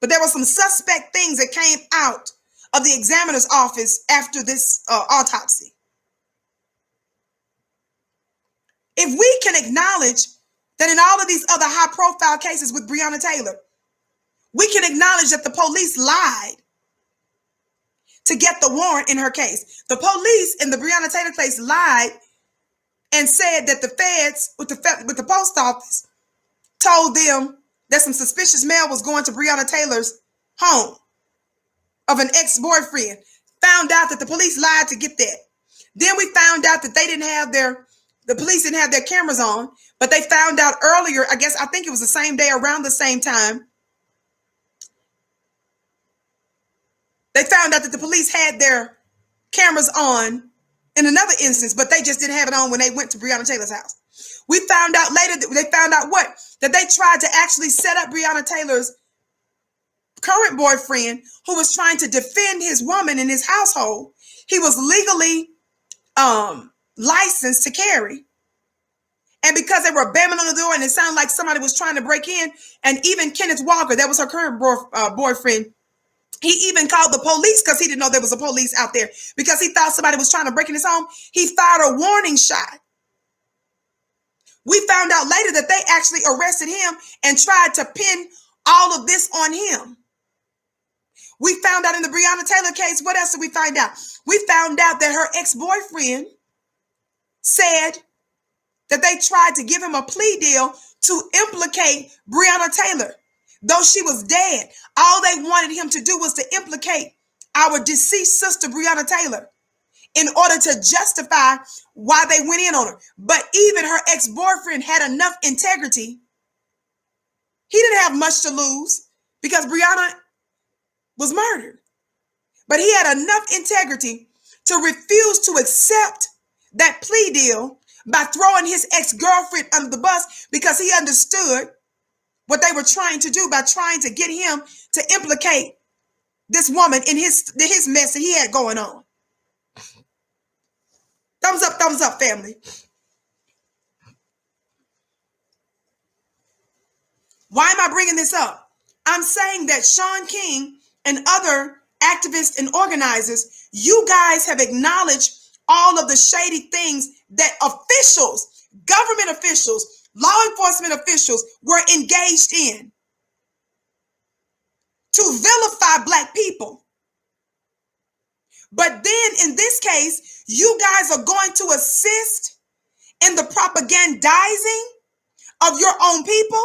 but there were some suspect things that came out of the examiner's office after this autopsy. If we can acknowledge that in all of these other high-profile cases with Breonna Taylor, we can acknowledge that the police lied to get the warrant in her case. The police in the Breonna Taylor case lied and said that the feds with the post office told them that some suspicious mail was going to Breonna Taylor's home of an ex-boyfriend. Found out that the police lied to get that. Then we found out that the police didn't have their cameras on, but they found out earlier, I think it was the same day, around the same time, they found out that the police had their cameras on in another instance, but they just didn't have it on when they went to Breonna Taylor's house. We found out later that they found out that they tried to actually set up Breonna Taylor's current boyfriend, who was trying to defend his woman in his household. He was legally licensed to carry. And because they were banging on the door and it sounded like somebody was trying to break in, and even Kenneth Walker, that was her current boyfriend, he even called the police because he didn't know there was a police out there, because he thought somebody was trying to break in his home. He fired a warning shot. We found out later that they actually arrested him and tried to pin all of this on him. We found out in the Breonna Taylor case, what else did we find out? We found out that her ex-boyfriend said that they tried to give him a plea deal to implicate Breonna Taylor. Though she was dead, all they wanted him to do was to implicate our deceased sister, Breonna Taylor, in order to justify why they went in on her. But even her ex-boyfriend had enough integrity. He didn't have much to lose because Breonna was murdered. But he had enough integrity to refuse to accept that plea deal by throwing his ex-girlfriend under the bus, because he understood what they were trying to do by trying to get him to implicate this woman in his mess that he had going on. Thumbs up, family. Why am I bringing this up? I'm saying that Shaun King and other activists and organizers, you guys have acknowledged all of the shady things that officials, government officials, law enforcement officials were engaged in to vilify Black people. But then in this case, you guys are going to assist in the propagandizing of your own people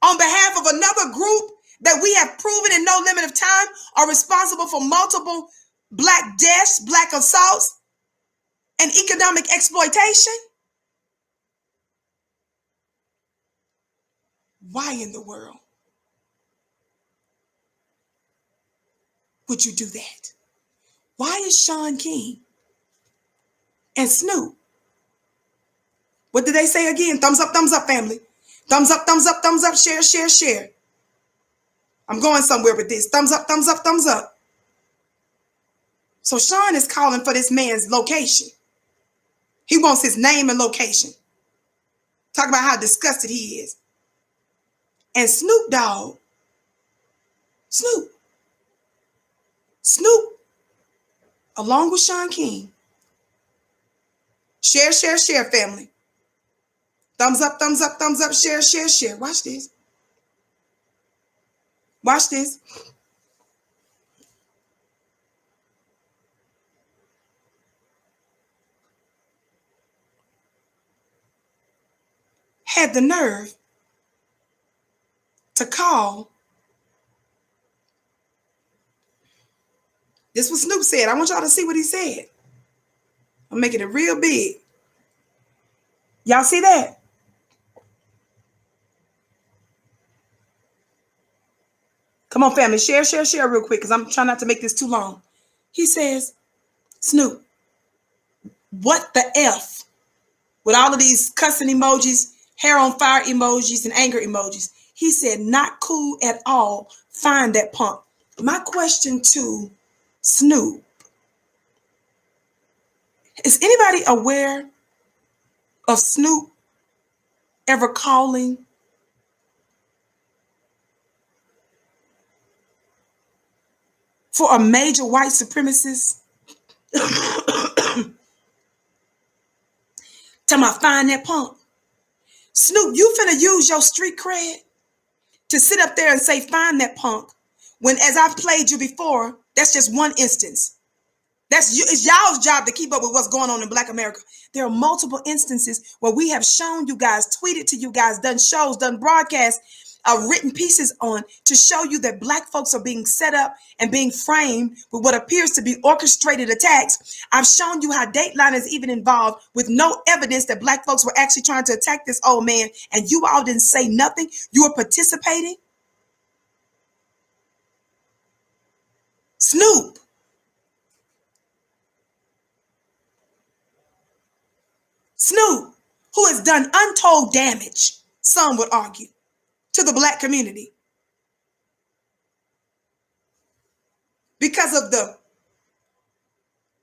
on behalf of another group that we have proven in no limit of time are responsible for multiple Black deaths, Black assaults, and economic exploitation. Why in the world would you do that? Why is Shaun King and Snoop? What did they say again? Thumbs up, family. Thumbs up, share, share, share. I'm going somewhere with this. Thumbs up, thumbs up, thumbs up. So Shaun is calling for this man's location. He wants his name and location. Talk about how disgusted he is. And Snoop Dogg, Snoop, along with Shaun King. Share, share, share, family. Thumbs up, share, share, share. Watch this. Watch this. Had the nerve to call This was Snoop said. I want y'all to see what he said. I'm making it real big. Y'all see that? Come on, family. Share real quick because I'm trying not to make this too long. He says, Snoop, what the F? With all of these cussing emojis, hair on fire emojis, and anger emojis. He said, not cool at all. Find that punk. My question to Snoop, is anybody aware of Snoop ever calling for a major white supremacist? Tell me, find that punk. Snoop, you finna use your street cred to sit up there and say, find that punk. When, as I've played you before, that's just one instance. It's y'all's job to keep up with what's going on in Black America. There are multiple instances where we have shown you guys, tweeted to you guys, done shows, done broadcasts, written pieces on to show you that Black folks are being set up and being framed with what appears to be orchestrated attacks. I've shown you how Dateline is even involved with no evidence that Black folks were actually trying to attack this old man, and you all didn't say nothing. You were participating. Snoop. Snoop, who has done untold damage, some would argue, to the Black community because of the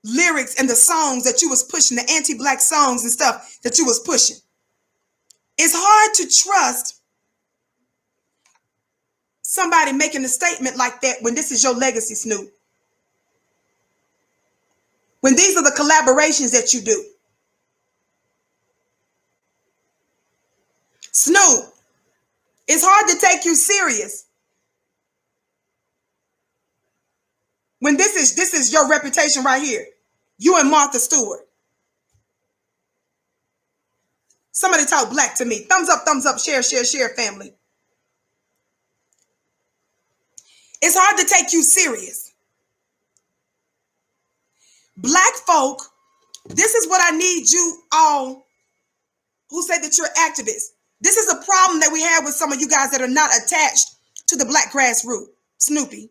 lyrics and the songs that you was pushing, the anti-Black songs and stuff that you was pushing. It's hard to trust somebody making a statement like that when this is your legacy, Snoop. When these are the collaborations that you do. Snoop, it's hard to take you serious when this is your reputation right here. You and Martha Stewart. Somebody talk Black to me. Thumbs up, share, family. It's hard to take you serious. Black folk, this is what I need you all who say that you're activists. This is a problem that we have with some of you guys that are not attached to the Black grassroots. Snoopy.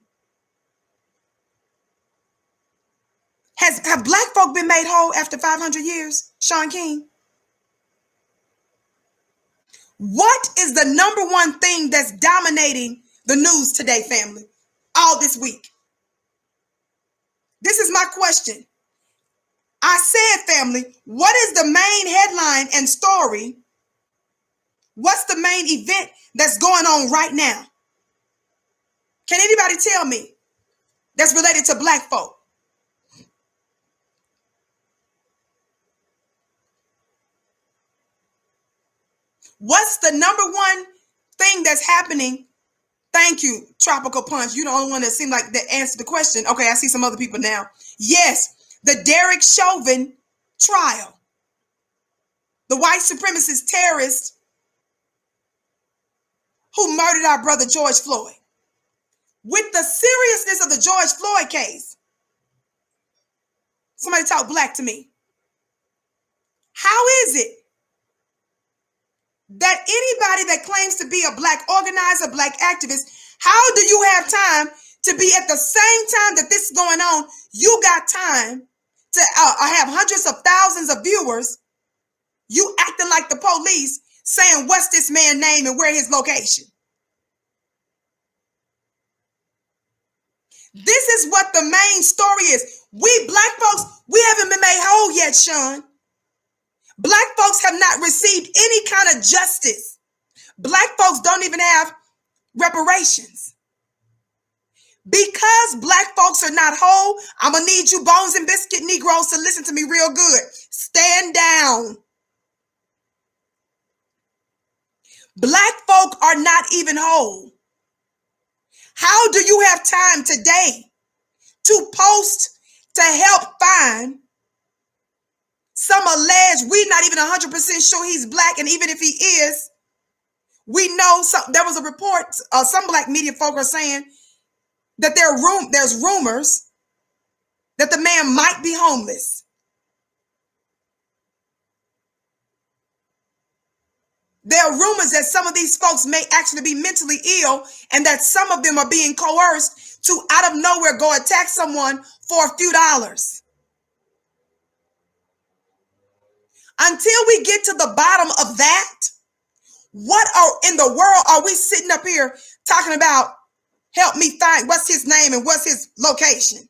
Have Black folk been made whole after 500 years? Shaun King. What is the number one thing that's dominating the news today, family? All this week. This is my question. I said, family, what is the main headline and story? What's the main event that's going on right now? Can anybody tell me that's related to Black folk? What's the number one thing that's happening? Thank you, Tropical Punch. You're the only one that seemed like that answered the question. Okay, I see some other people now. Yes, the Derek Chauvin trial. The white supremacist terrorist who murdered our brother George Floyd. With the seriousness of the George Floyd case, somebody talk Black to me. How is it that anybody that claims to be a Black organizer, Black activist, how do you have time to be at the same time that this is going on? You got time to have hundreds of thousands of viewers. You acting like the police saying, what's this man's name and where his location? This is what the main story is. We Black folks, we haven't been made whole yet, Shaun. Black folks have not received any kind of justice. Black folks don't even have reparations. Because Black folks are not whole, I'm going to need you bones and biscuit Negroes to listen to me real good. Stand down. Black folk are not even whole. How do you have time today to post to help find some alleged, we're not even 100% sure he's Black, and even if he is, we know there was a report, some Black media folk are saying that there's rumors that the man might be homeless. There are rumors that some of these folks may actually be mentally ill and that some of them are being coerced to out of nowhere go attack someone for a few dollars. Until we get to the bottom of that, what in the world are we sitting up here talking about? Help me find what's his name and what's his location.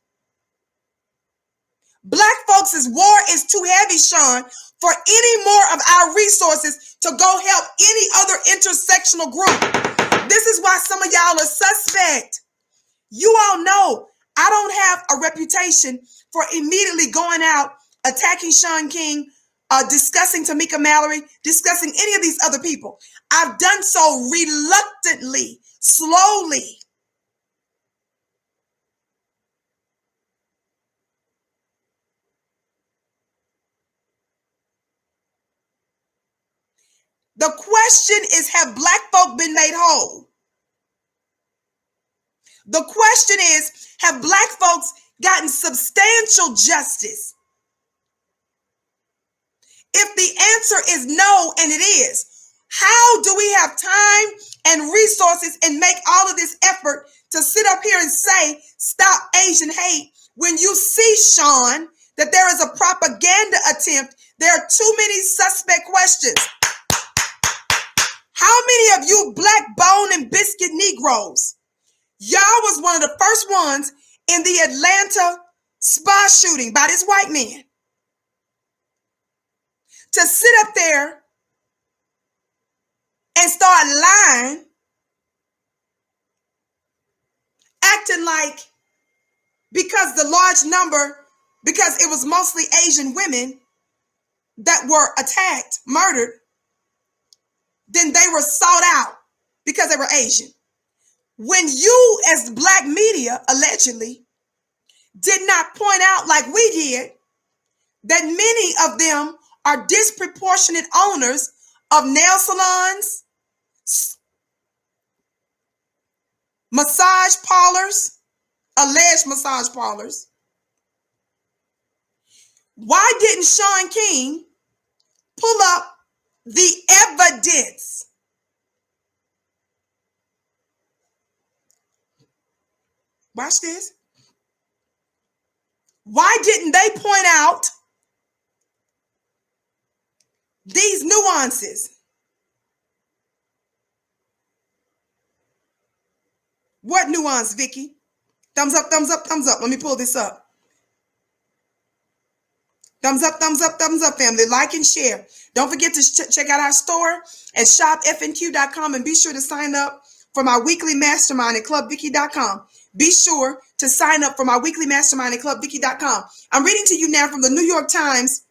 Black folks' war is too heavy, Shaun, for any more of our resources to go help any other intersectional group. This is why some of y'all are suspect. You all know I don't have a reputation for immediately going out, attacking Shaun King, discussing Tamika Mallory, discussing any of these other people. I've done so reluctantly, slowly. The question is, have black folk been made whole? The question is, have black folks gotten substantial justice? If the answer is no, and it is, how do we have time and resources and make all of this effort to sit up here and say, stop Asian hate, when you see, Shaun, that there is a propaganda attempt? There are too many suspect questions. How many of you black bone and biscuit Negroes, y'all was one of the first ones in the Atlanta spa shooting by this white man to sit up there and start lying, acting like because the large number, because it was mostly Asian women that were attacked, murdered, then they were sought out because they were Asian. When you, as black media, allegedly, did not point out like we did, that many of them are disproportionate owners of nail salons, massage parlors, alleged massage parlors. Why didn't Shaun King pull up the evidence? Watch this. Why didn't they point out these nuances? What nuance, Vicky? Thumbs up, thumbs up, thumbs up. Let me pull this up. Thumbs up, thumbs up, thumbs up, family. Like and share. Don't forget to check out our store at shopfnq.com and be sure to sign up for my weekly mastermind at clubvicky.com. Be sure to sign up for my weekly mastermind at clubvicky.com. I'm reading to you now from the New York Times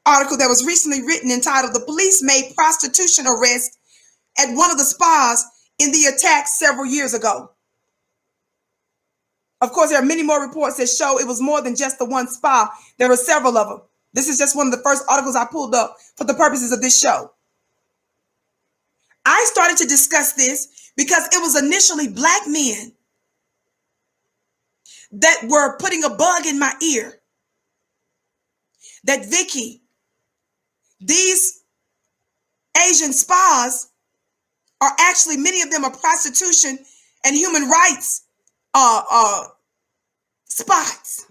article that was recently written entitled "The Police Made Prostitution Arrest at One of the Spas in the Attack Several Years Ago." Of course, there are many more reports that show it was more than just the one spa. There were several of them. This is just one of the first articles I pulled up for the purposes of this show. I started to discuss this because it was initially black men that were putting a bug in my ear that, Vicky, these Asian spas are actually, many of them are prostitution and human rights spots.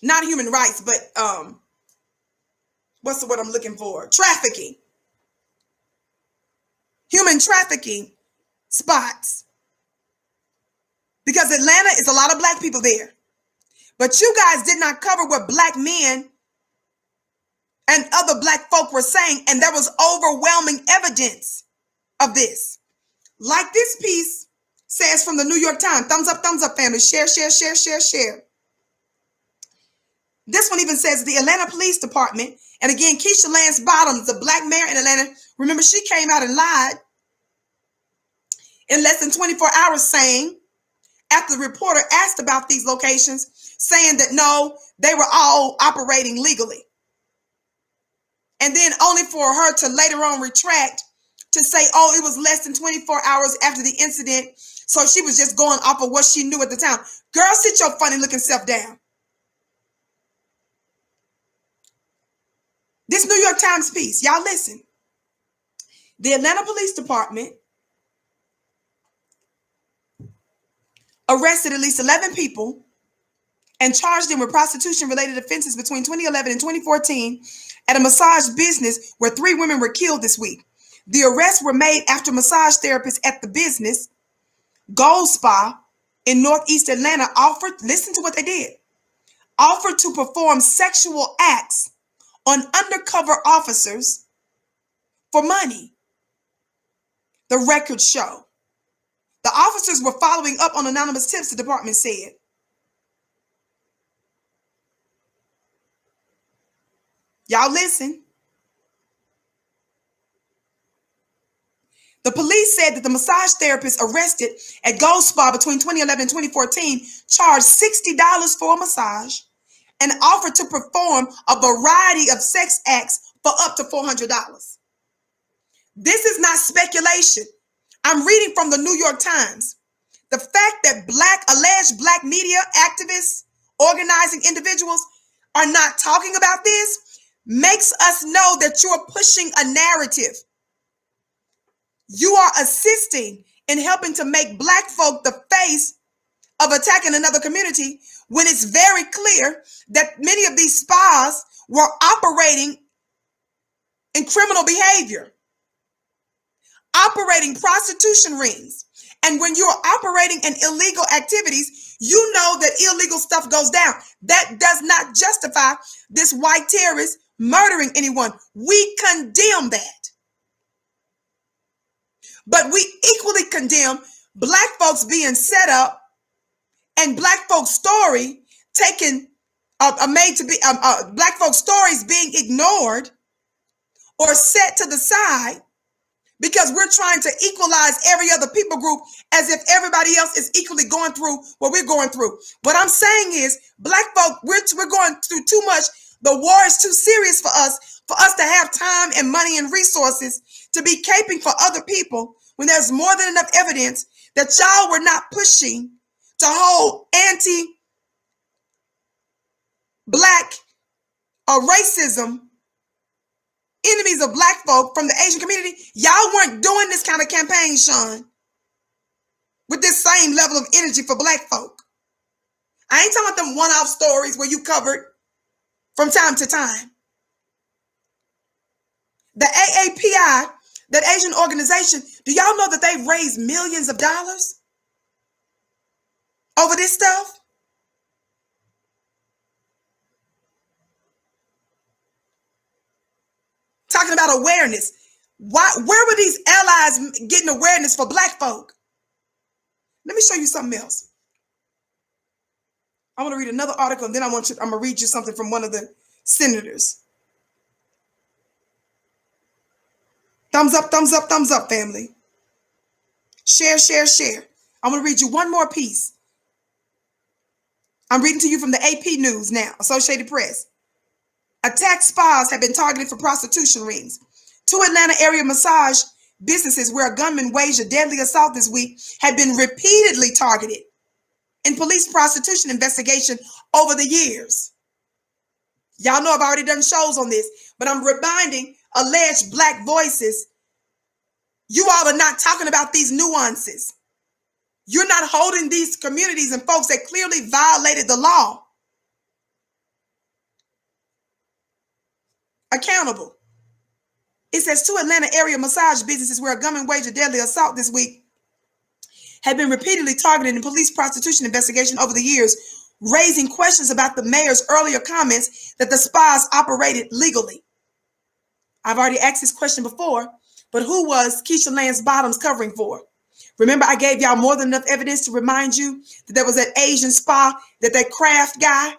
Not human rights, but what's the word I'm looking for? Trafficking. Human trafficking spots. Because Atlanta is a lot of black people there. But you guys did not cover what black men and other black folk were saying, and there was overwhelming evidence of this. Like this piece says from the New York Times. Thumbs up, family. Share, share, share, share, share. This one even says the Atlanta Police Department, and again, Keisha Lance Bottoms, the black mayor in Atlanta, remember she came out and lied in less than 24 hours saying, after the reporter asked about these locations, saying that no, they were all operating legally. And then only for her to later on retract to say, oh, it was less than 24 hours after the incident So she was just going off of what she knew at the time. Girl, sit your funny looking self down. This New York Times piece, y'all listen. The Atlanta Police Department arrested at least 11 people and charged them with prostitution-related offenses between 2011 and 2014 at a massage business where 3 women were killed this week. The arrests were made after massage therapists at the business, Gold Spa, in Northeast Atlanta offered, listen to what they did, offered to perform sexual acts on undercover officers for money. The records show. The officers were following up on anonymous tips, the department said. Y'all listen. The police said that the massage therapist arrested at Gold Spa between 2011 and 2014 charged $60 for a massage and offered to perform a variety of sex acts for up to $400. This is not speculation. I'm reading from the New York Times. The fact that alleged black media activists, organizing individuals are not talking about this makes us know that you are pushing a narrative. You are assisting in helping to make black folk the face of attacking another community when it's very clear that many of these spas were operating in criminal behavior, operating prostitution rings. And when you are operating in illegal activities, you know that illegal stuff goes down. That does not justify this white terrorist murdering anyone. We condemn that. But we equally condemn black folks being set up and black folks' story taken, black folks' stories being ignored or set to the side because we're trying to equalize every other people group as if everybody else is equally going through what we're going through. What I'm saying is, black folk, we're going through too much. The war is too serious for us to have time and money and resources to be caping for other people when there's more than enough evidence that y'all were not pushing to hold anti-black or racism enemies of black folk from the Asian community. Y'all weren't doing this kind of campaign, Shaun, with this same level of energy for black folk. I ain't talking about them one-off stories where you covered from time to time. The AAPI, that Asian organization, do y'all know that they've raised millions of dollars over this stuff? Talking about awareness. Where were these allies getting awareness for black folk? Let me show you something else. I want to read another article, and then I'm going to read you something from one of the senators. Thumbs up, thumbs up, thumbs up, family. Share, share, share. I'm going to read you one more piece. I'm reading to you from the AP News now, Associated Press. Attack spas have been targeted for prostitution rings. 2 Atlanta area massage businesses where a gunman waged a deadly assault this week had been repeatedly targeted in police prostitution investigation over the years. Y'all know I've already done shows on this, but I'm reminding alleged black voices, you all are not talking about these nuances. You're not holding these communities and folks that clearly violated the law accountable. It says 2 Atlanta area massage businesses where a gunman waged a deadly assault this week had been repeatedly targeted in police prostitution investigation over the years, raising questions about the mayor's earlier comments that the spas operated legally. I've already asked this question before, but who was Keisha Lance Bottoms covering for? Remember, I gave y'all more than enough evidence to remind you that there was that Asian spa that Kraft guy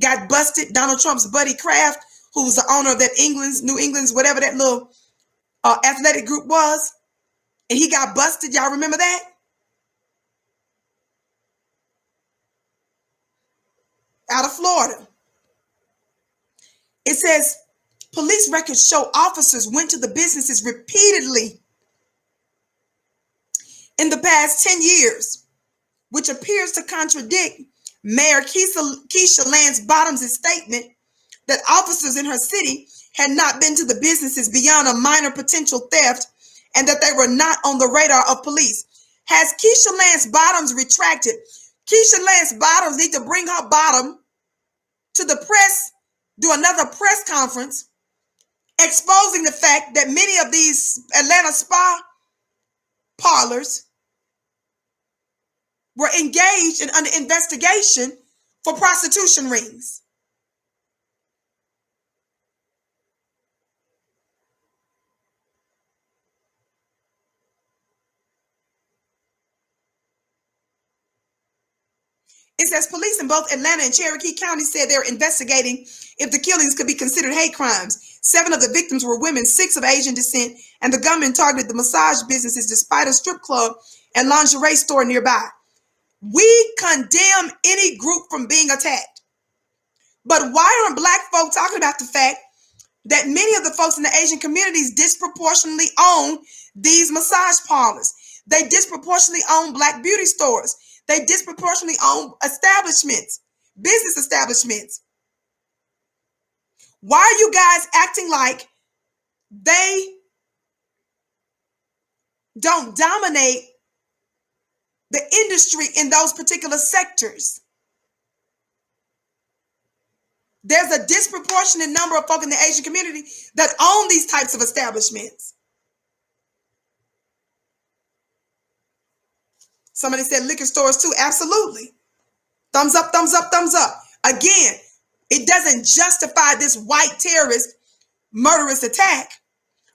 got busted, Donald Trump's buddy Kraft, who was the owner of that New England's, whatever that little athletic group was, and he got busted. Y'all remember that? Out of Florida. It says, police records show officers went to the businesses repeatedly in the past 10 years, which appears to contradict Mayor Keisha Lance Bottoms' statement that officers in her city had not been to the businesses beyond a minor potential theft and that they were not on the radar of police. Has Keisha Lance Bottoms retracted? Keisha Lance Bottoms need to bring her bottom to the press, do another press conference, exposing the fact that many of these Atlanta spa parlors were engaged in under investigation for prostitution rings. It says police in both Atlanta and Cherokee County said they were investigating if the killings could be considered hate crimes. 7 of the victims were women, 6 of Asian descent, and the gunman targeted the massage businesses despite a strip club and lingerie store nearby. We condemn any group from being attacked. But why aren't Black folk talking about the fact that many of the folks in the Asian communities disproportionately own these massage parlors? They disproportionately own Black beauty stores. They disproportionately own establishments, business establishments. Why are you guys acting like they don't dominate the industry in those particular sectors? There's a disproportionate number of folk in the Asian community that own these types of establishments. Somebody said liquor stores too. Absolutely. Thumbs up, thumbs up, thumbs up. Again, it doesn't justify this white terrorist murderous attack.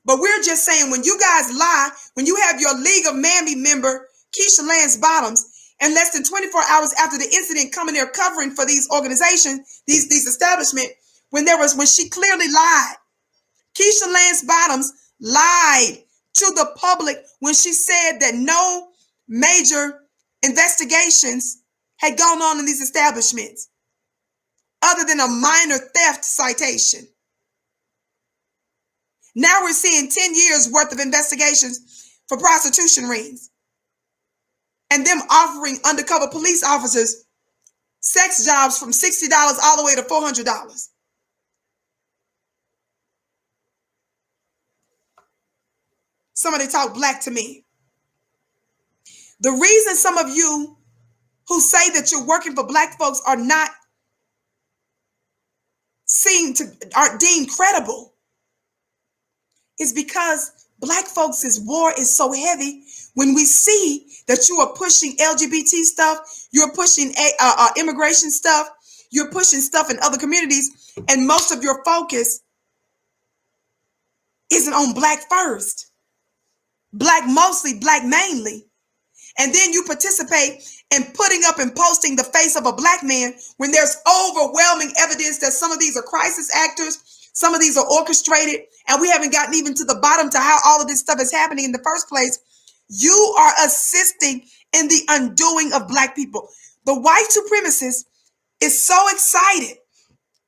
But we're just saying when you guys lie, when you have your League of Mammy member, Keisha Lance Bottoms, and less than 24 hours after the incident coming there covering for these organizations, these establishments, when she clearly lied. Keisha Lance Bottoms lied to the public when she said that no major investigations had gone on in these establishments other than a minor theft citation. Now we're seeing 10 years worth of investigations for prostitution rings and them offering undercover police officers sex jobs from $60 all the way to $400. Somebody talk Black to me. The reason some of you who say that you're working for Black folks are not aren't deemed credible is because Black folks' war is so heavy. When we see that you are pushing LGBT stuff, you're pushing immigration stuff, you're pushing stuff in other communities, and most of your focus isn't on Black first. Black mostly, Black mainly. And then you participate in putting up and posting the face of a Black man when there's overwhelming evidence that some of these are crisis actors, some of these are orchestrated, and we haven't gotten even to the bottom to how all of this stuff is happening in the first place. You are assisting in the undoing of Black people. The white supremacist is so excited.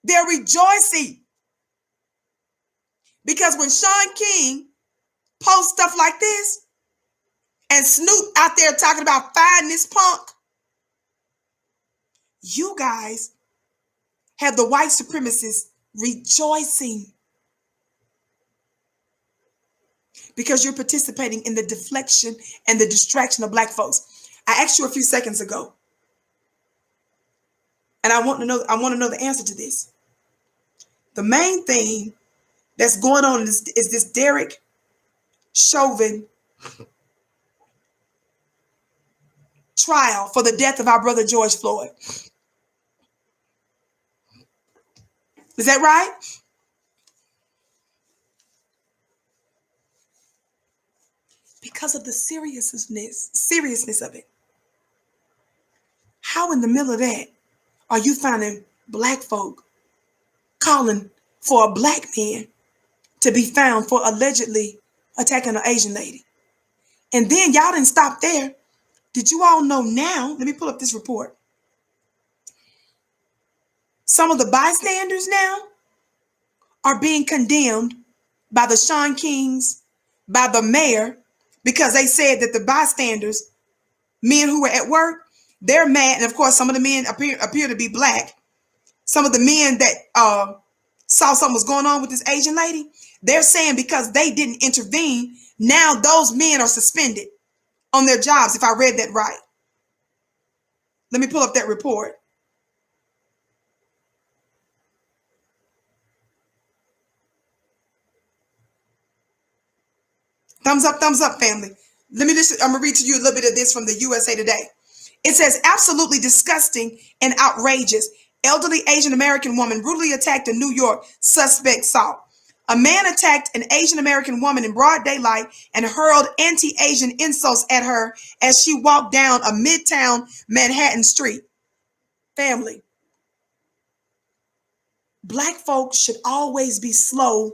They're rejoicing. Because when Shaun King posts stuff like this, and Snoop out there talking about find this punk, you guys have the white supremacists rejoicing because you're participating in the deflection and the distraction of Black folks. I asked you a few seconds ago, and I want to know the answer to this. The main thing that's going on is this Derek Chauvin trial for the death of our brother George Floyd. Is that right? Because of the seriousness of it. How in the middle of that are you finding Black folk calling for a Black man to be found for allegedly attacking an Asian lady? And then y'all didn't stop there. Did you all know now? Let me pull up this report. Some of the bystanders now are being condemned by the Shaun Kings, by the mayor, because they said that the bystanders, men who were at work, they're mad. And of course, some of the men appear to be black. Some of the men that saw something was going on with this Asian lady, they're saying because they didn't intervene, now those men are suspended on their jobs, if I read that right. Let me pull up that report. Thumbs up, family. I'm going to read to you a little bit of this from the USA Today. It says, absolutely disgusting and outrageous. Elderly Asian American woman brutally attacked a New York suspect assault. A man attacked an Asian American woman in broad daylight and hurled anti-Asian insults at her as she walked down a midtown Manhattan street. Family, black folks should always be slow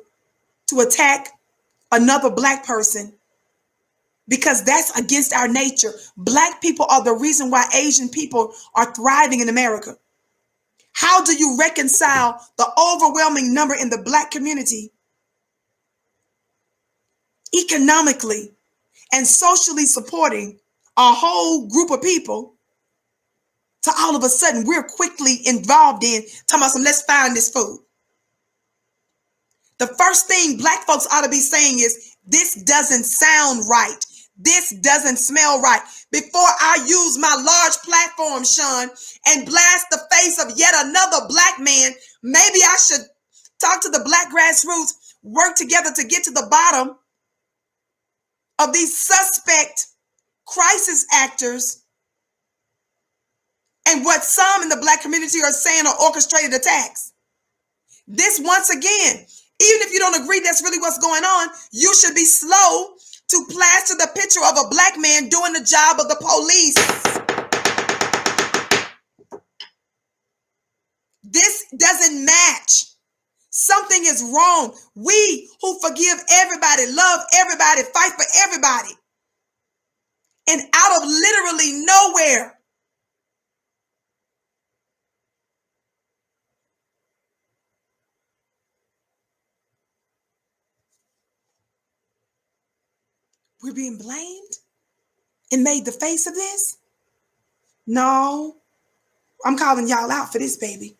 to attack another black person because that's against our nature. Black people are the reason why Asian people are thriving in America. How do you reconcile the overwhelming number in the black community economically and socially supporting a whole group of people to all of a sudden we're quickly involved in talking about some, let's find this food? The first thing black folks ought to be saying is, this doesn't sound right. This doesn't smell right. Before I use my large platform, Shaun, and blast the face of yet another black man, maybe I should talk to the black grassroots, work together to get to the bottom of these suspect crisis actors and what some in the black community are saying are orchestrated attacks. This, once again, even if you don't agree that's really what's going on, you should be slow to plaster the picture of a black man doing the job of the police. This doesn't match. Something is wrong. We who forgive everybody, love everybody, fight for everybody, and out of literally nowhere, we're being blamed and made the face of this? No, I'm calling y'all out for this, baby.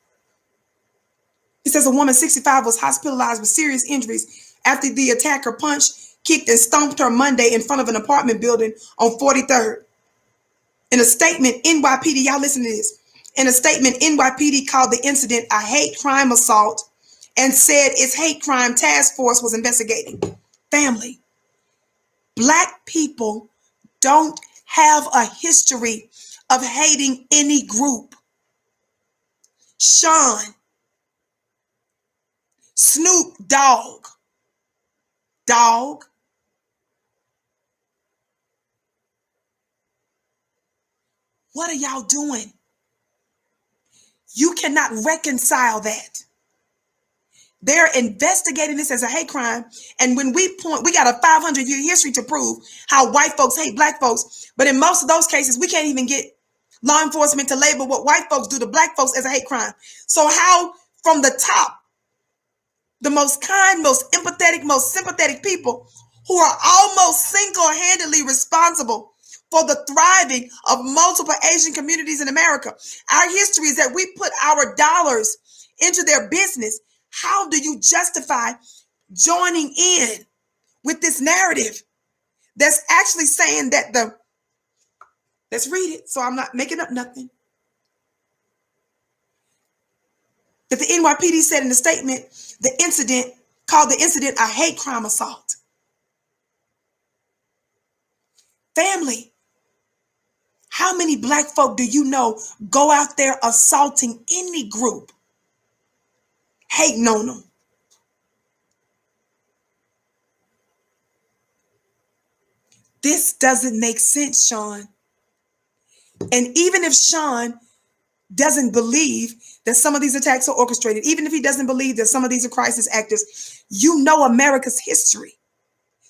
It says a woman 65 was hospitalized with serious injuries after the attacker punched, kicked, and stomped her Monday in front of an apartment building on 43rd. In a statement, NYPD, y'all listen to this. In a statement, NYPD called the incident a hate crime assault and said its hate crime task force was investigating. Family, black people don't have a history of hating any group. Shaun, Snoop, Dogg. What are y'all doing? You cannot reconcile that. They're investigating this as a hate crime. And when we got a 500-year history to prove how white folks hate black folks. But in most of those cases, we can't even get law enforcement to label what white folks do to black folks as a hate crime. So how from the top, the most kind, most empathetic, most sympathetic people who are almost single-handedly responsible for the thriving of multiple Asian communities in America. Our history is that we put our dollars into their business. How do you justify joining in with this narrative that's actually saying that let's read it so I'm not making up nothing. That the NYPD said in the statement, called the incident a hate crime assault. Family, how many black folk do you know go out there assaulting any group, hating on them? This doesn't make sense, Shaun. And even if Shaun doesn't believe that some of these attacks are orchestrated, even if he doesn't believe that some of these are crisis actors, you know America's history.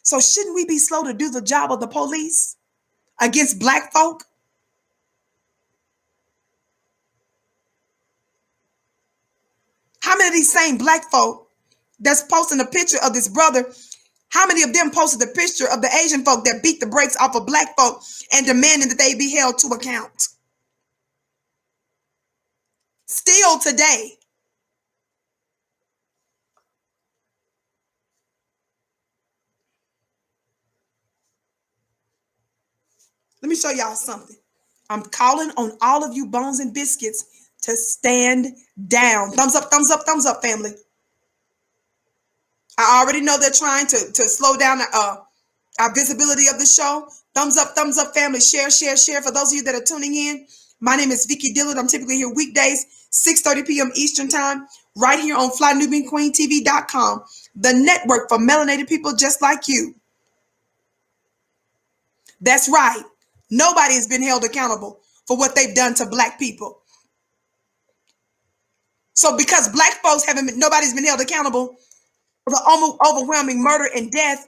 So shouldn't we be slow to do the job of the police against black folk? How many of these same black folk that's posting a picture of this brother How many of them posted the picture of the Asian folk that beat the brakes off of black folk and demanding that they be held to account? Still today. Let me show y'all something. I'm calling on all of you bones and biscuits to stand down. Thumbs up, family. I already know they're trying to slow down our visibility of the show. Thumbs up, family. Share. For those of you that are tuning in, my name is Vicky Dillard. I'm typically here weekdays, 6:30 p.m. Eastern Time, right here on FlyNubianQueenTV.com, the network for melanated people just like you. That's right. Nobody has been held accountable for what they've done to black people. So because black folks nobody's been held accountable for the overwhelming murder and death,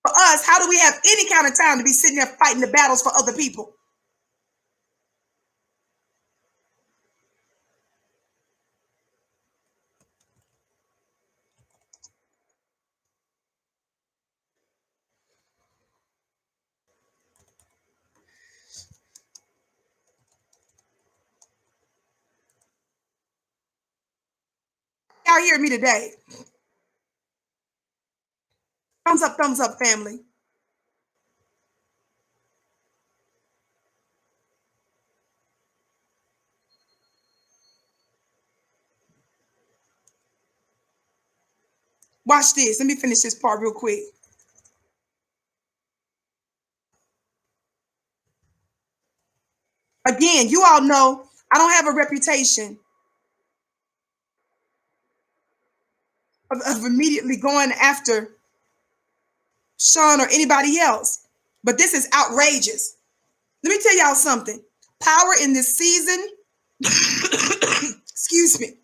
for us, how do we have any kind of time to be sitting there fighting the battles for other people? Y'all hear me today? Thumbs up, family. Watch this. Let me finish this part real quick. Again, you all know I don't have a reputation of immediately going after Shaun or anybody else, but this is outrageous. Let me tell y'all something. Power in this season, excuse me,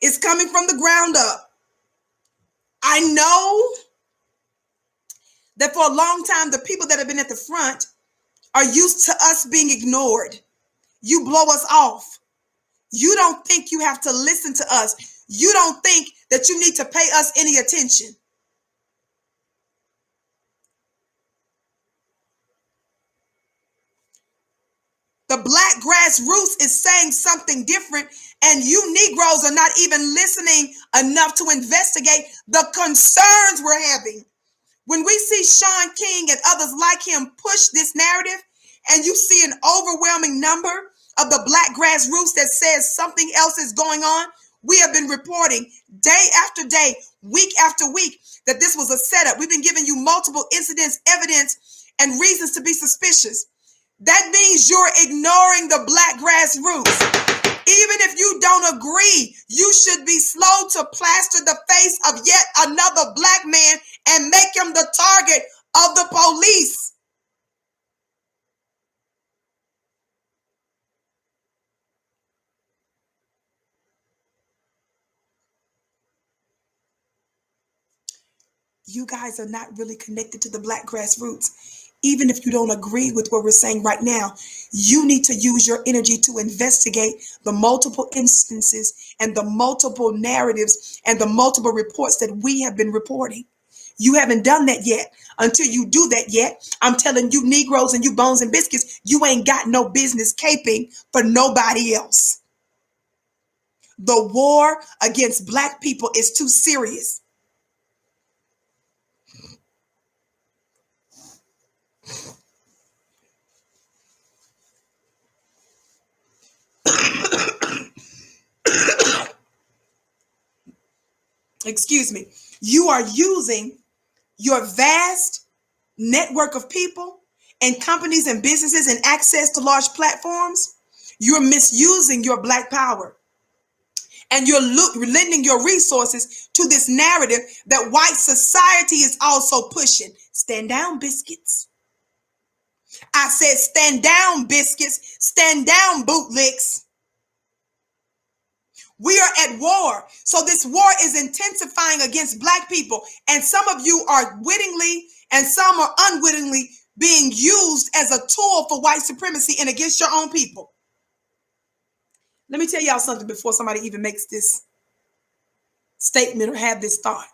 is coming from the ground up. I know that for a long time, the people that have been at the front are used to us being ignored. You blow us off. You don't think you have to listen to us. You don't think that you need to pay us any attention. The black grassroots is saying something different, and you Negroes are not even listening enough to investigate the concerns we're having. When we see Shaun King and others like him push this narrative, and you see an overwhelming number of the black grassroots that says something else is going on, we have been reporting day after day, week after week, that this was a setup. We've been giving you multiple incidents, evidence, and reasons to be suspicious. That means you're ignoring the black grassroots. Even if you don't agree, you should be slow to plaster the face of yet another black man and make him the target of the police. You guys are not really connected to the black grassroots. Even if you don't agree with what we're saying right now, you need to use your energy to investigate the multiple instances and the multiple narratives and the multiple reports that we have been reporting. You haven't done that yet. Until you do that yet, I'm telling you Negroes and you bones and biscuits, you ain't got no business caping for nobody else. The war against black people is too serious. Excuse me. You are using your vast network of people and companies and businesses and access to large platforms. You're misusing your black power. And you're lending your resources to this narrative that white society is also pushing. Stand down, biscuits. I said stand down, biscuits. Stand down, bootlicks. We are at war. So this war is intensifying against black people. And some of you are wittingly and some are unwittingly being used as a tool for white supremacy and against your own people. Let me tell y'all something before somebody even makes this statement or have this thought.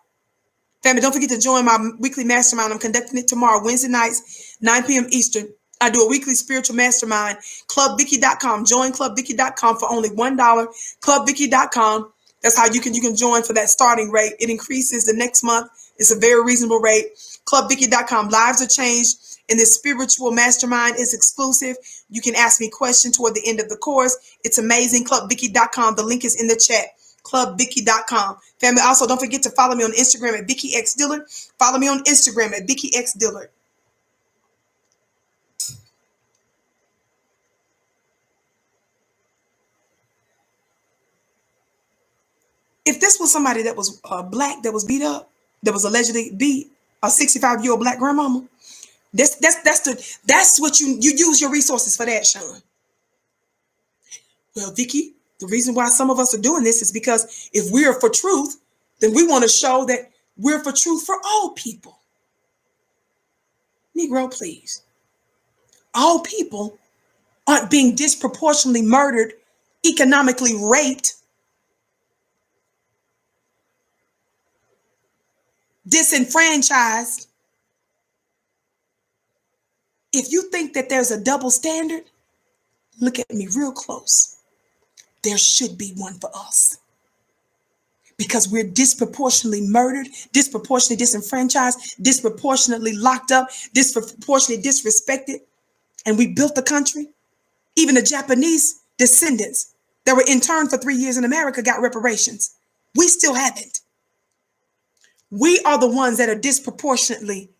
Family, don't forget to join my weekly mastermind. I'm conducting it tomorrow, Wednesday nights, 9 p.m. Eastern. I do a weekly spiritual mastermind. ClubVicky.com. Join ClubVicky.com for only $1. ClubVicky.com. That's how you can join for that starting rate. It increases the next month. It's a very reasonable rate. ClubVicky.com. Lives are changed. And this spiritual mastermind is exclusive. You can ask me questions toward the end of the course. It's amazing. ClubVicky.com. The link is in the chat. ClubVicky.com. Family, also don't forget to follow me on Instagram at Vicky X Dillard. Follow me on Instagram at Vicky X Dillard. If this was somebody that was black, that was beat up, that was allegedly beat, a 65-year-old black grandmama, that's what you use your resources for that, Shaun. Well, Vicky, the reason why some of us are doing this is because if we are for truth, then we want to show that we're for truth for all people. Negro, please. All people aren't being disproportionately murdered, economically raped, disenfranchised. If you think that there's a double standard, look at me real close. There should be one for us. Because we're disproportionately murdered, disproportionately disenfranchised, disproportionately locked up, disproportionately disrespected, and we built the country. Even the Japanese descendants that were interned for 3 years in America got reparations. We still haven't. We are the ones that are disproportionately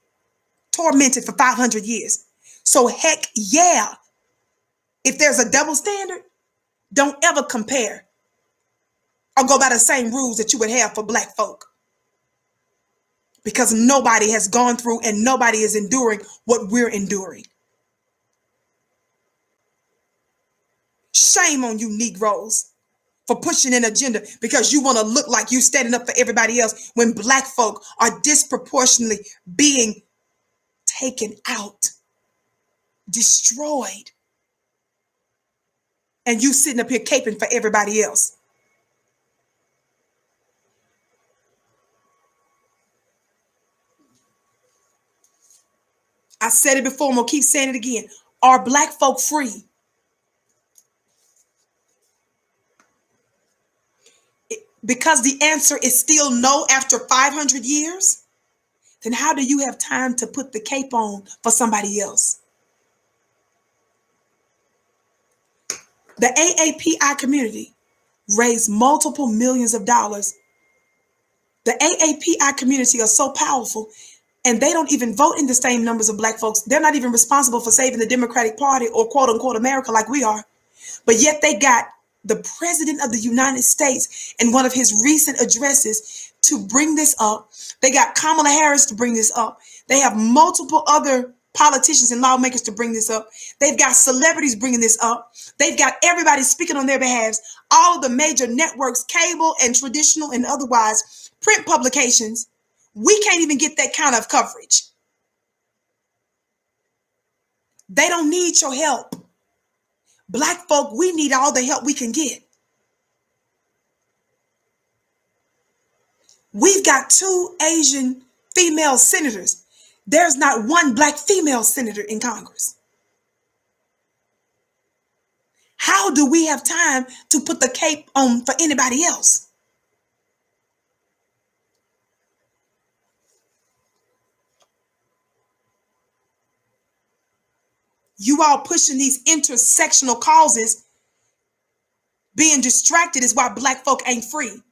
tormented for 500 years. So heck yeah, if there's a double standard, don't ever compare or go by the same rules that you would have for black folk. Because nobody has gone through and nobody is enduring what we're enduring. Shame on you Negroes for pushing an agenda because you want to look like you standing up for everybody else when black folk are disproportionately being taken out, destroyed, and you sitting up here caping for everybody else. I said it before, I'm gonna keep saying it again. Are black folk free? Because the answer is still no after 500 years, then how do you have time to put the cape on for somebody else? The AAPI community raised multiple millions of dollars. The AAPI community are so powerful, and they don't even vote in the same numbers of black folks. They're not even responsible for saving the Democratic Party or quote unquote America like we are. But yet they got the President of the United States in one of his recent addresses to bring this up. They got Kamala Harris to bring this up. They have multiple other politicians and lawmakers to bring this up. They've got celebrities bringing this up. They've got everybody speaking on their behalf. All of the major networks, cable and traditional and otherwise, print publications. We can't even get that kind of coverage. They don't need your help. Black folk, we need all the help we can get. We've got 2 Asian female senators. There's not one black female senator in Congress. How do we have time to put the cape on for anybody else? You all pushing these intersectional causes, being distracted is why black folk ain't free.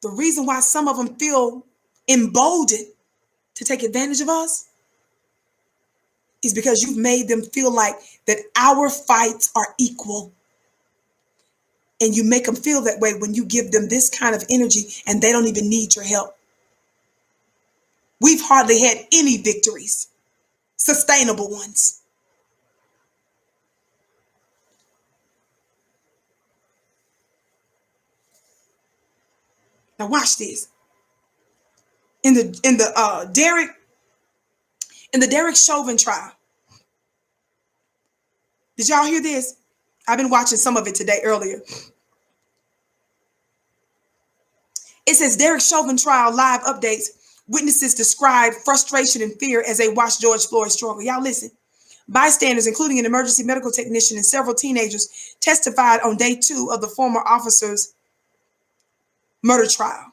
The reason why some of them feel emboldened to take advantage of us is because you've made them feel like that our fights are equal. And you make them feel that way when you give them this kind of energy and they don't even need your help. We've hardly had any victories, sustainable ones. Now watch this. In the Derek Chauvin trial. Did y'all hear this? I've been watching some of it today earlier. It says Derek Chauvin trial live updates. Witnesses describe frustration and fear as they watch George Floyd struggle. Y'all listen. Bystanders, including an emergency medical technician and several teenagers, testified on day 2 of the former officer's murder trial.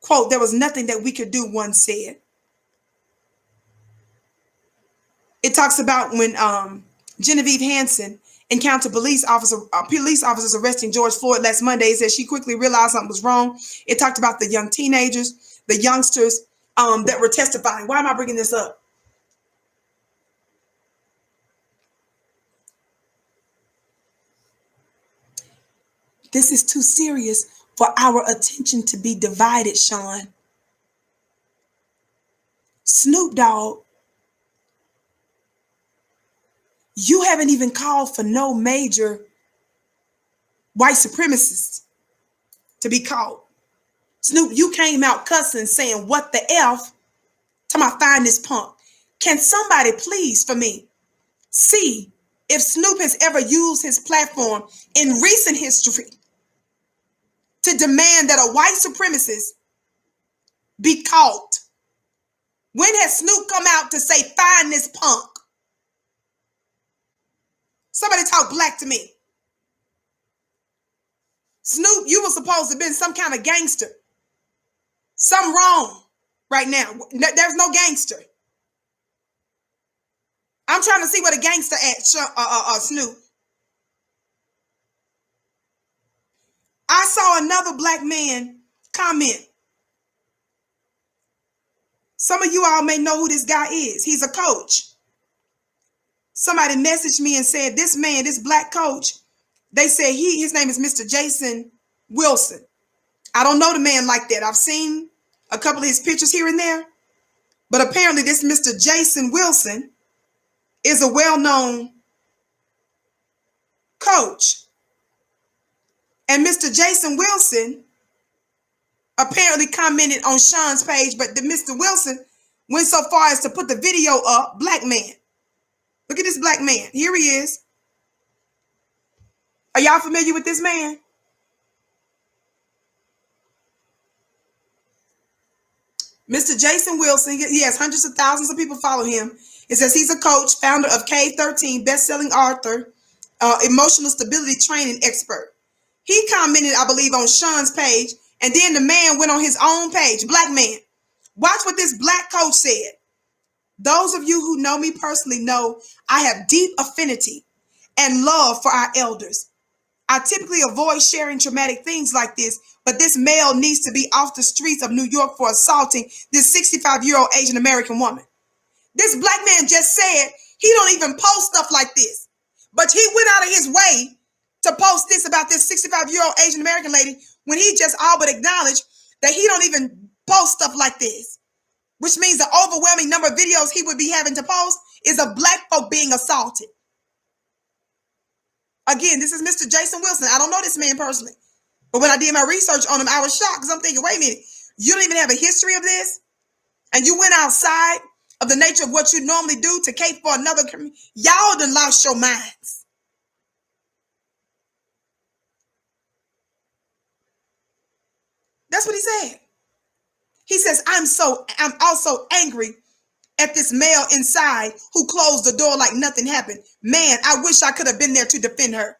Quote, there was nothing that we could do, one said. It talks about when Genevieve Hanson encountered police officers arresting George Floyd last Monday. It said she quickly realized something was wrong. It talked about the young teenagers, the youngsters that were testifying. Why am I bringing this up? This is too serious for our attention to be divided, Shaun. Snoop Dogg, you haven't even called for no major white supremacists to be caught. Snoop, you came out cussing, saying, what the F? Talking about find this punk. Can somebody please, for me, see if Snoop has ever used his platform in recent history to demand that a white supremacist be caught? When has Snoop come out to say, find this punk? Somebody talk black to me. Snoop, you were supposed to have been some kind of gangster. Something wrong right now. There's no gangster. I'm trying to see what a gangster at, Snoop. I saw another black man comment. Some of you all may know who this guy is. He's a coach. Somebody messaged me and said, this man, this black coach, they said his name is Mr. Jason Wilson. I don't know the man like that. I've seen a couple of his pictures here and there, but apparently this Mr. Jason Wilson is a well-known coach. And Mr. Jason Wilson apparently commented on Shaun's page, but Mr. Wilson went so far as to put the video up, black man. Look at this black man. Here he is. Are y'all familiar with this man? Mr. Jason Wilson, he has hundreds of thousands of people follow him. It says he's a coach, founder of Cave 13, best-selling author, emotional stability training expert. He commented, I believe, on Shaun's page, and then the man went on his own page, black man. Watch what this black coach said. Those of you who know me personally know I have deep affinity and love for our elders. I typically avoid sharing traumatic things like this, but this male needs to be off the streets of New York for assaulting this 65-year-old Asian American woman. This black man just said he don't even post stuff like this, but he went out of his way to post this about this 65-year-old Asian American lady when he just all but acknowledged that he don't even post stuff like this, which means the overwhelming number of videos he would be having to post is of black folk being assaulted. Again, this is Mr. Jason Wilson. I don't know this man personally, but when I did my research on him, I was shocked because I'm thinking, wait a minute, you don't even have a history of this? And you went outside of the nature of what you normally do to cater for another community? Y'all done lost your minds. That's what he said. He says, I'm also angry at this male inside who closed the door like nothing happened. Man, I wish I could have been there to defend her.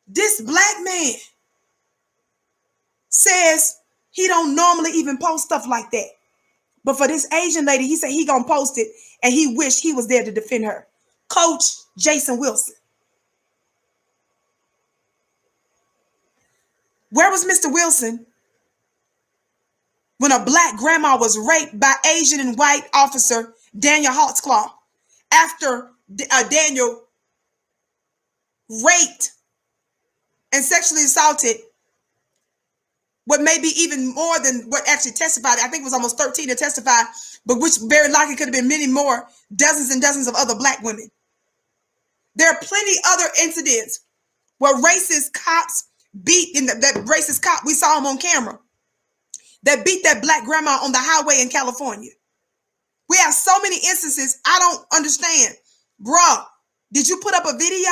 This black man says he don't normally even post stuff like that. But for this Asian lady, he said he gonna post it and he wished he was there to defend her. Coach Jason Wilson. Where was Mr. Wilson when a black grandma was raped by Asian and white officer Daniel Hawksclaw after Daniel raped and sexually assaulted what may be even more than what actually testified? I think it was almost 13 to testify, but which very likely could have been many more, dozens and dozens of other black women. There are plenty other incidents where racist cops beat, that racist cop, we saw him on camera, that beat that black grandma on the highway in California. We have so many instances, I don't understand. Bruh, did you put up a video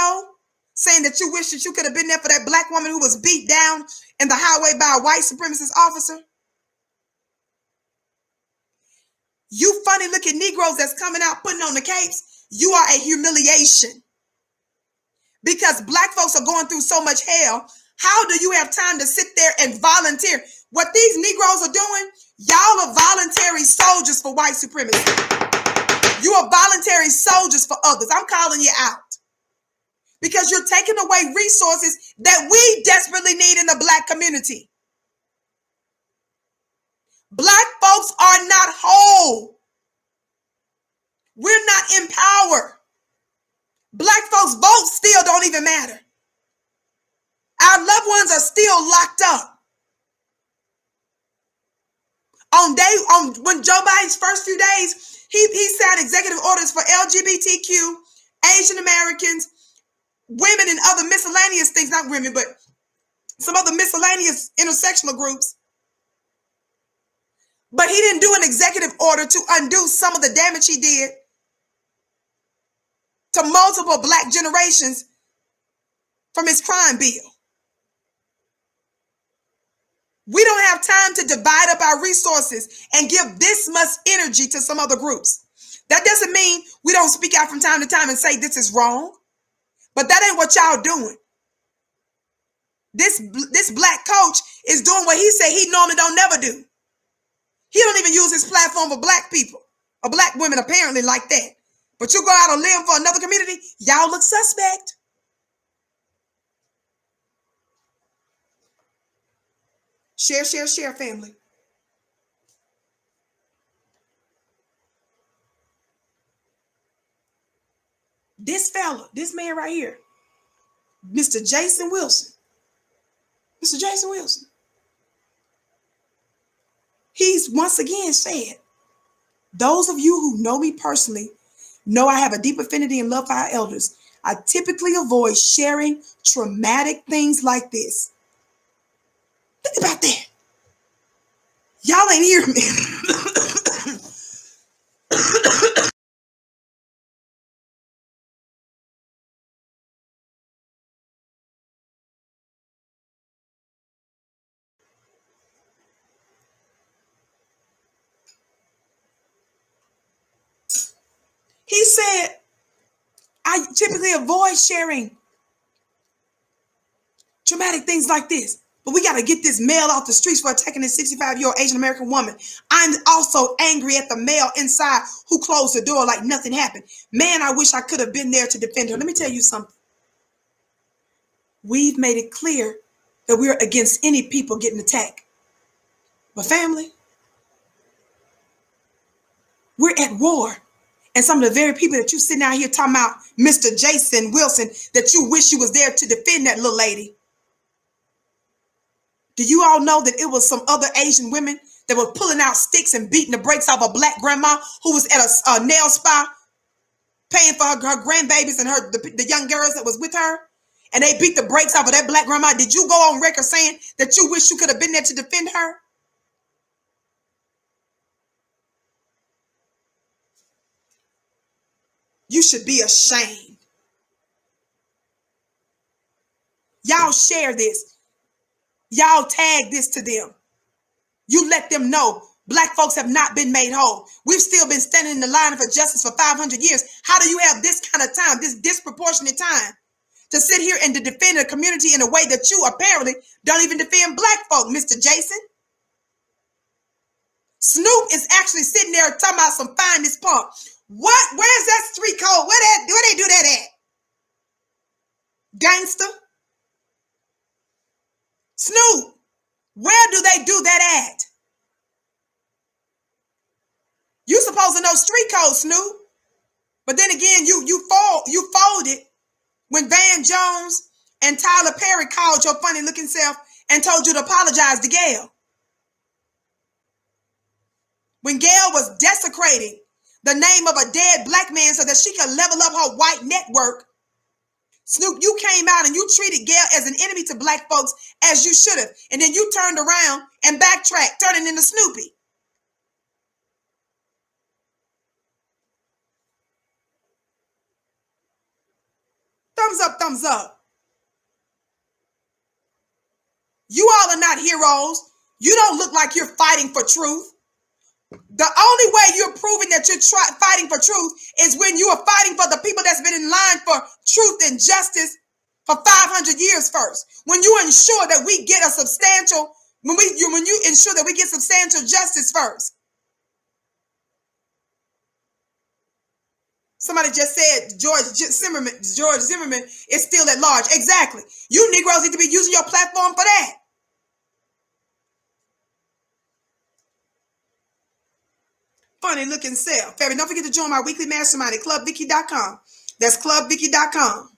saying that you wish that you could have been there for that black woman who was beat down in the highway by a white supremacist officer? You funny looking Negroes that's coming out putting on the capes, you are a humiliation. Because black folks are going through so much hell, how do you have time to sit there and volunteer? What these Negroes are doing, y'all are voluntary soldiers for white supremacy. You are voluntary soldiers for others. I'm calling you out. Because you're taking away resources that we desperately need in the black community. Black folks are not whole. We're not in power. Black folks' votes still don't even matter. Our loved ones are still locked up. When Joe Biden's first few days, he signed executive orders for LGBTQ, Asian Americans, women and other miscellaneous things, not women, but some other miscellaneous intersectional groups. But he didn't do an executive order to undo some of the damage he did to multiple black generations from his crime bill. We don't have time to divide up our resources and give this much energy to some other groups. That doesn't mean we don't speak out from time to time and say this is wrong, but that ain't what y'all doing. This black coach is doing what he said he normally don't never do. He don't even use his platform for black people or black women apparently like that. But you go out on a limb for another community, y'all look suspect. Share, share, share, family. This fella, this man right here, Mr. Jason Wilson. Mr. Jason Wilson. He's once again said, those of you who know me personally know I have a deep affinity and love for our elders. I typically avoid sharing traumatic things like this. Think about that. Y'all ain't hear me. He said, I typically avoid sharing traumatic things like this. But we got to get this male off the streets for attacking this 65-year-old Asian American woman. I'm also angry at the male inside who closed the door like nothing happened. Man, I wish I could have been there to defend her. Let me tell you something. We've made it clear that we're against any people getting attacked. But family, we're at war. And some of the very people that you sitting out here talking about, Mr. Jason Wilson, that you wish you was there to defend that little lady. Do you all know that it was some other Asian women that were pulling out sticks and beating the brakes off a black grandma who was at a nail spa paying for her grandbabies and the young girls that was with her? And they beat the brakes off of that black grandma. Did you go on record saying that you wish you could have been there to defend her? You should be ashamed. Y'all share this. Y'all tag this to them. You let them know black folks have not been made whole. We've still been standing in the line for justice for 500 years. How do you have this kind of time, this disproportionate time to sit here and to defend a community in a way that you apparently don't even defend black folk, Mr. Jason? Snoop is actually sitting there talking about some finest pump. What? Where's that street code? Where they do that at? Gangster? Snoop, where do they do that at? You supposed to know street code, Snoop. But then again, you folded when Van Jones and Tyler Perry called your funny looking self and told you to apologize to Gail. When Gail was desecrating the name of a dead black man so that she could level up her white network, Snoop, you came out and you treated Gail as an enemy to black folks as you should have. And then you turned around and backtracked, turning into Snoopy. Thumbs up, thumbs up. You all are not heroes. You don't look like you're fighting for truth. The only way you're proving that you're fighting for truth is when you are fighting for the people that's been in line for truth and justice for 500 years first. When you ensure that we get a substantial, when you ensure that we get substantial justice first. Somebody just said George Zimmerman is still at large. Exactly. You Negroes need to be using your platform for that. Funny looking self. Family, don't forget to join my weekly mastermind at clubvicky.com. That's clubvicky.com.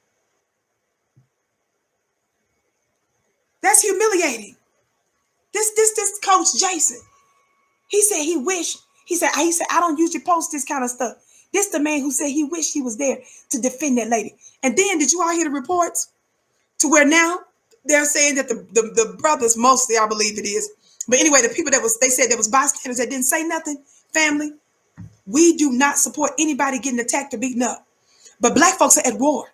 That's humiliating. This Coach Jason. He said I don't usually post this kind of stuff. This the man who said he wished he was there to defend that lady. And then did you all hear the reports? To where now they're saying that the brothers, mostly I believe it is. But anyway, the people they said there was bystanders that didn't say nothing. Family, we do not support anybody getting attacked or beaten up. But black folks are at war.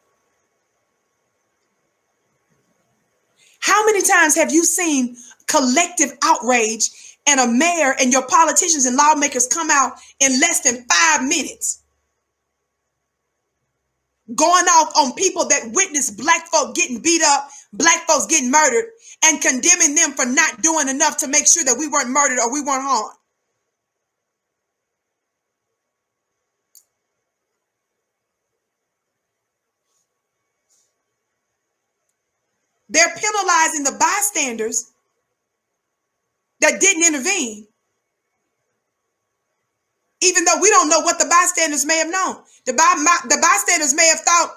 How many times have you seen collective outrage and a mayor and your politicians and lawmakers come out in less than 5 minutes going off on people that witnessed black folk getting beat up, black folks getting murdered, and condemning them for not doing enough to make sure that we weren't murdered or we weren't harmed? They're penalizing the bystanders that didn't intervene, even though we don't know what the bystanders may have known. The bystanders may have thought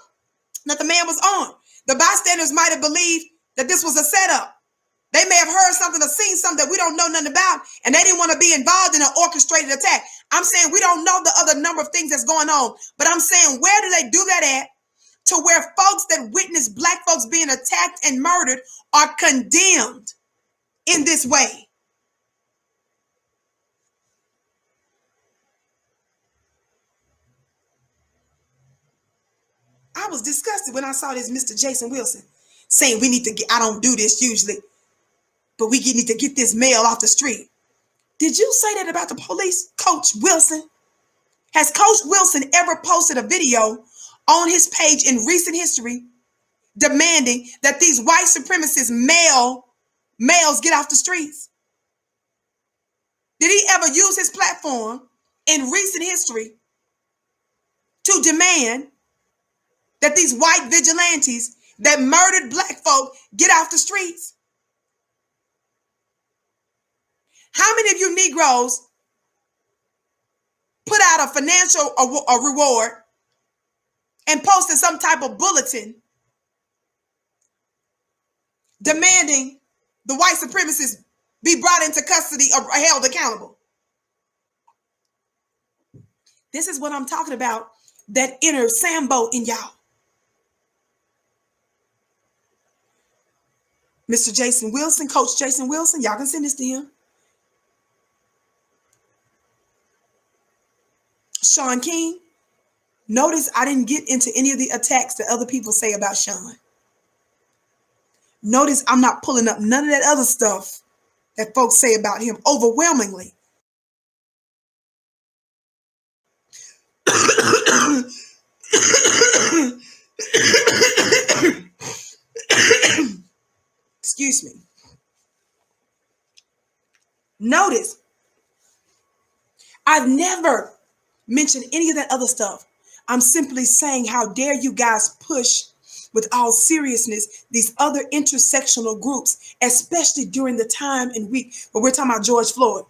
that the man was armed. The bystanders might have believed that this was a setup. They may have heard something or seen something that we don't know nothing about, and they didn't want to be involved in an orchestrated attack. I'm saying we don't know the other number of things that's going on, but I'm saying, where do they do that at? To where folks that witness black folks being attacked and murdered are condemned in this way. I was disgusted when I saw this Mr. Jason Wilson saying we need to get, I don't do this usually, but we need to get this male off the street. Did you say that about the police, Coach Wilson? Has Coach Wilson ever posted a video on his page in recent history demanding that these white supremacist males get off the streets? Did he ever use his platform in recent history to demand that these white vigilantes that murdered black folk get off the streets? How many of you Negroes put out a financial reward and posted some type of bulletin demanding the white supremacists be brought into custody or held accountable? This is what I'm talking about, that inner Sambo in y'all. Mr. Jason Wilson, Coach Jason Wilson, y'all can send this to him. Shaun King, notice I didn't get into any of the attacks that other people say about Shaun. Notice I'm not pulling up none of that other stuff that folks say about him overwhelmingly. Excuse me. Notice I've never mentioned any of that other stuff. I'm simply saying, how dare you guys push with all seriousness these other intersectional groups, especially during the time and week where we're talking about George Floyd.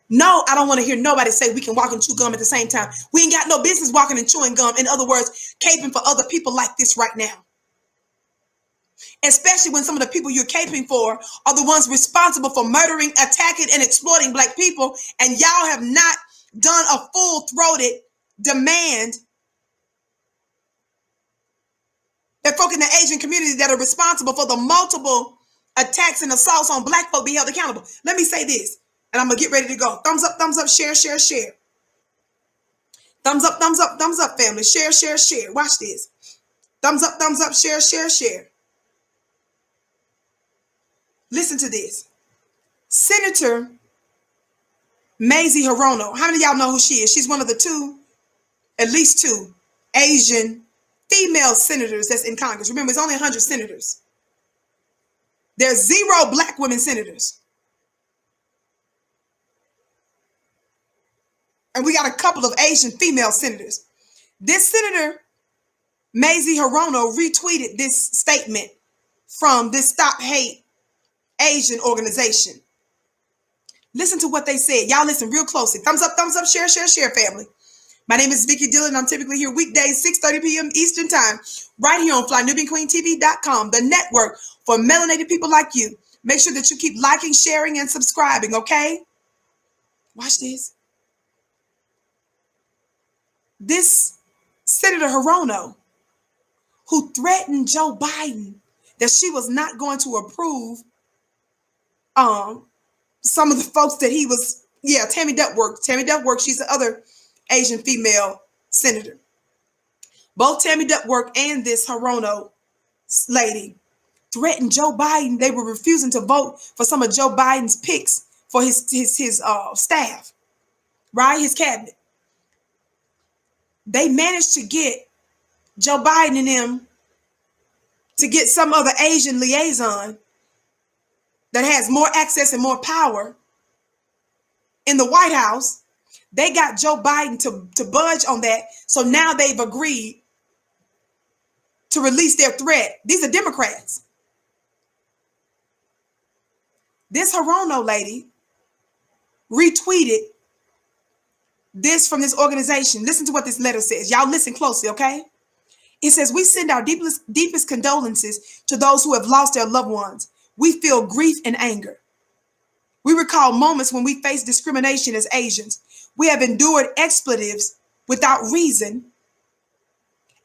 No, I don't want to hear nobody say we can walk and chew gum at the same time. We ain't got no business walking and chewing gum. In other words, caping for other people like this right now. Especially when some of the people you're caping for are the ones responsible for murdering, attacking, and exploiting black people, and y'all have not done a full-throated demand that folk in the Asian community that are responsible for the multiple attacks and assaults on black folk be held accountable. Let me say this, and I'm going to get ready to go. Thumbs up, share, share, share. Thumbs up, family. Share, share, share. Watch this. Thumbs up, share, share, share. Listen to this. Senator Mazie Hirono. How many of y'all know who she is? She's one of the at least two Asian female senators that's in Congress. Remember, it's only 100 senators. There's 0 black women senators. And we got a couple of Asian female senators. This Senator Mazie Hirono retweeted this statement from this Stop Hate Asian organization. Listen to what they said. Y'all listen real closely. Thumbs up, share, family. My name is Vicki Dillon. I'm typically here weekdays, 6:30 p.m. Eastern Time, right here on FlyNubianQueenTV.com, the network for melanated people like you. Make sure that you keep liking, sharing, and subscribing, okay? Watch this. This Senator Hirono, who threatened Joe Biden that she was not going to approve some of the folks that he was, Tammy Duckworth, she's the other Asian female senator. Both Tammy Duckworth and this Hirono lady threatened Joe Biden. They were refusing to vote for some of Joe Biden's picks for his staff, right? His cabinet. They managed to get Joe Biden and them to get some other Asian liaison that has more access and more power in the White House. They got Joe Biden to budge on that. So now they've agreed to release their threat. These are Democrats. This Hirono lady retweeted this from this organization. Listen to what this letter says. Y'all listen closely, okay? It says, we send our deepest condolences to those who have lost their loved ones. We feel grief and anger. We recall moments when we faced discrimination as Asians. We have endured expletives without reason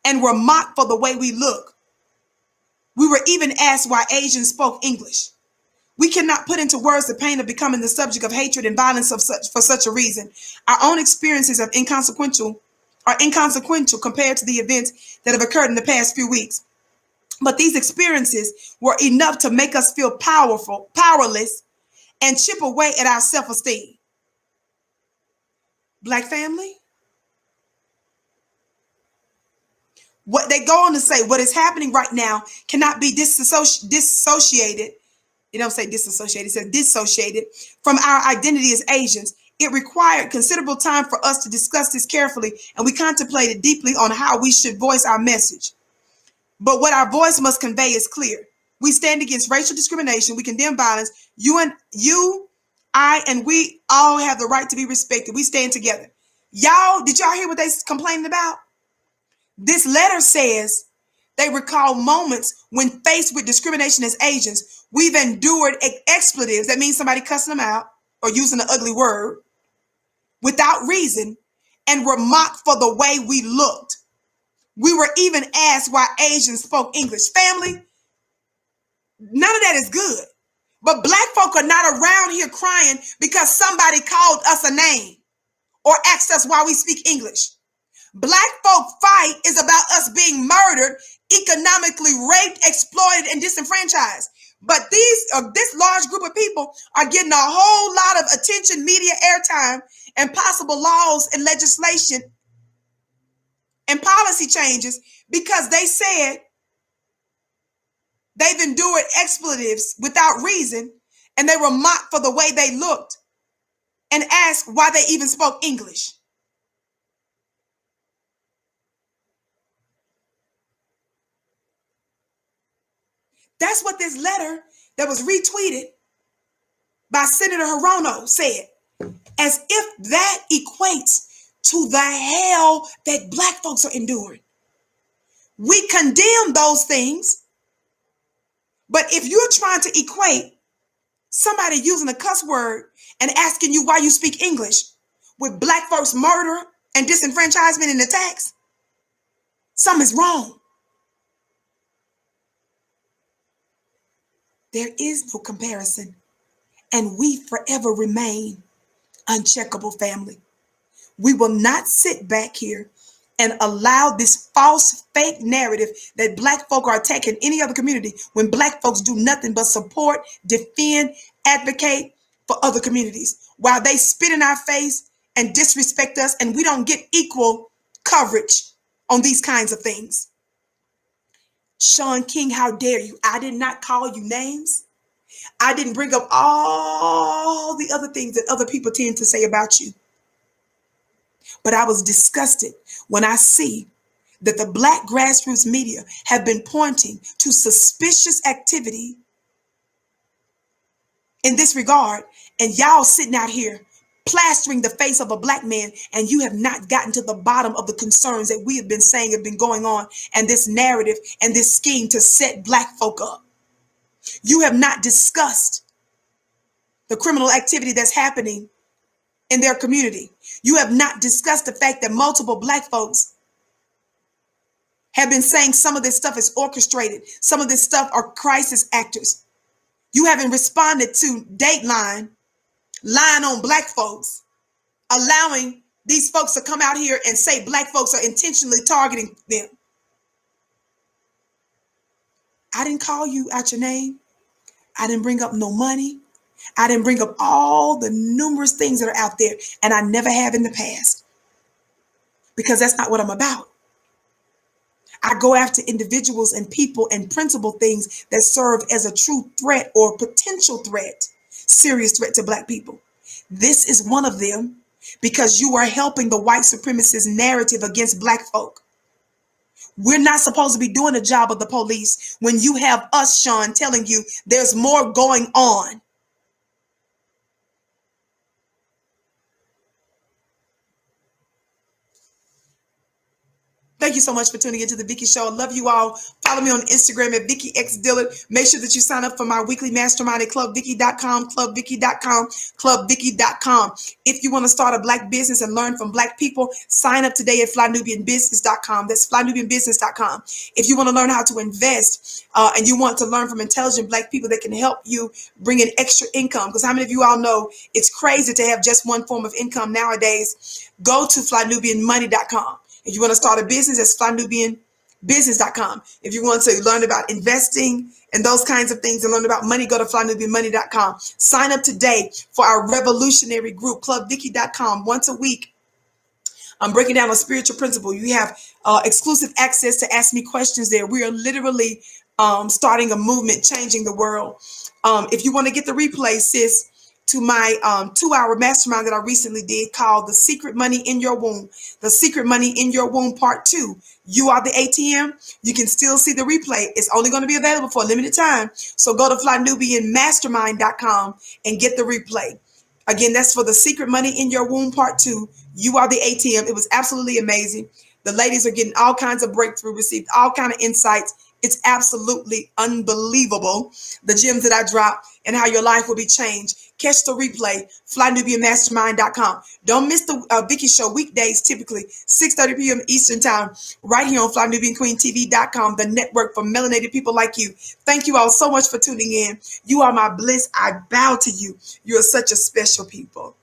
and were mocked for the way we look. We were even asked why Asians spoke English. We cannot put into words the pain of becoming the subject of hatred and violence for such a reason. Our own experiences are inconsequential compared to the events that have occurred in the past few weeks. But these experiences were enough to make us feel powerless, and chip away at our self-esteem. Black family? What they go on to say, what is happening right now cannot be dissociated. It don't say disassociated, it says dissociated from our identity as Asians. It required considerable time for us to discuss this carefully, and we contemplated deeply on how we should voice our message. But what our voice must convey is clear. We stand against racial discrimination. We condemn violence. I, and we all have the right to be respected. We stand together. Did y'all hear what they complaining about? This letter says they recall moments when faced with discrimination as Asians. We've endured expletives. That means somebody cussing them out or using an ugly word without reason, and were mocked for the way we looked. We were even asked why Asians spoke English. Family, none of that is good. But black folk are not around here crying because somebody called us a name or asked us why we speak English. Black folk fight is about us being murdered, economically raped, exploited, and disenfranchised. But this large group of people are getting a whole lot of attention, media airtime, and possible laws and legislation and policy changes because they said they've endured expletives without reason, and they were mocked for the way they looked and asked why they even spoke English. That's what this letter that was retweeted by Senator Hirono said, as if that equates to the hell that black folks are enduring. We condemn those things, but if you're trying to equate somebody using a cuss word and asking you why you speak English with black folks' murder and disenfranchisement and attacks, something's wrong. There is no comparison, and we forever remain uncheckable family. We will not sit back here and allowed this false, fake narrative that Black folk are attacking any other community when Black folks do nothing but support, defend, advocate for other communities, while they spit in our face and disrespect us, and we don't get equal coverage on these kinds of things. Shaun King, how dare you? I did not call you names. I didn't bring up all the other things that other people tend to say about you. But I was disgusted when I see that the Black grassroots media have been pointing to suspicious activity in this regard, and y'all sitting out here plastering the face of a Black man, and you have not gotten to the bottom of the concerns that we have been saying have been going on, and this narrative and this scheme to set Black folk up. You have not discussed the criminal activity that's happening in their community. You have not discussed the fact that multiple Black folks have been saying some of this stuff is orchestrated. Some of this stuff are crisis actors. You haven't responded to Dateline lying on Black folks, allowing these folks to come out here and say Black folks are intentionally targeting them. I didn't call you out your name. I didn't bring up no money. I didn't bring up all the numerous things that are out there, and I never have in the past, because that's not what I'm about. I go after individuals and people and principle things that serve as a true threat or potential threat, serious threat to Black people. This is one of them, because you are helping the white supremacist narrative against Black folk. We're not supposed to be doing the job of the police when you have us, Shaun, telling you there's more going on. Thank you so much for tuning into the Vicky Show. I love you all. Follow me on Instagram at Vicky X Dillard. Make sure that you sign up for my weekly mastermind at clubvicky.com, clubvicky.com, clubvicky.com. If you want to start a Black business and learn from Black people, sign up today at flynubianbusiness.com. That's flynubianbusiness.com. If you want to learn how to invest and you want to learn from intelligent Black people that can help you bring in extra income, because how many of you all know it's crazy to have just one form of income nowadays? Go to flynubianmoney.com. If you want to start a business, that's flynubianbusiness.com. If you want to learn about investing and those kinds of things and learn about money, go to flynubianmoney.com. Sign up today for our revolutionary group, clubvicky.com. Once a week, I'm breaking down a spiritual principle. You have exclusive access to ask me questions there. We are literally starting a movement, changing the world. If you want to get the replay, sis, to my 2-hour mastermind that I recently did called The Secret Money in Your Womb. The Secret Money in Your Womb Part 2. You are the ATM. You can still see the replay. It's only going to be available for a limited time. So go to flynubianmastermind.com and get the replay. Again, that's for The Secret Money in Your Womb Part 2. You are the ATM. It was absolutely amazing. The ladies are getting all kinds of breakthrough, received all kinds of insights. It's absolutely unbelievable, the gems that I drop and how your life will be changed. Catch the replay, flynubianmastermind.com. Don't miss the Vicky Show weekdays, typically 6:30 p.m. Eastern Time, right here on flynubianqueentv.com, the network for melanated people like you. Thank you all so much for tuning in. You are my bliss. I bow to you. You are such a special people.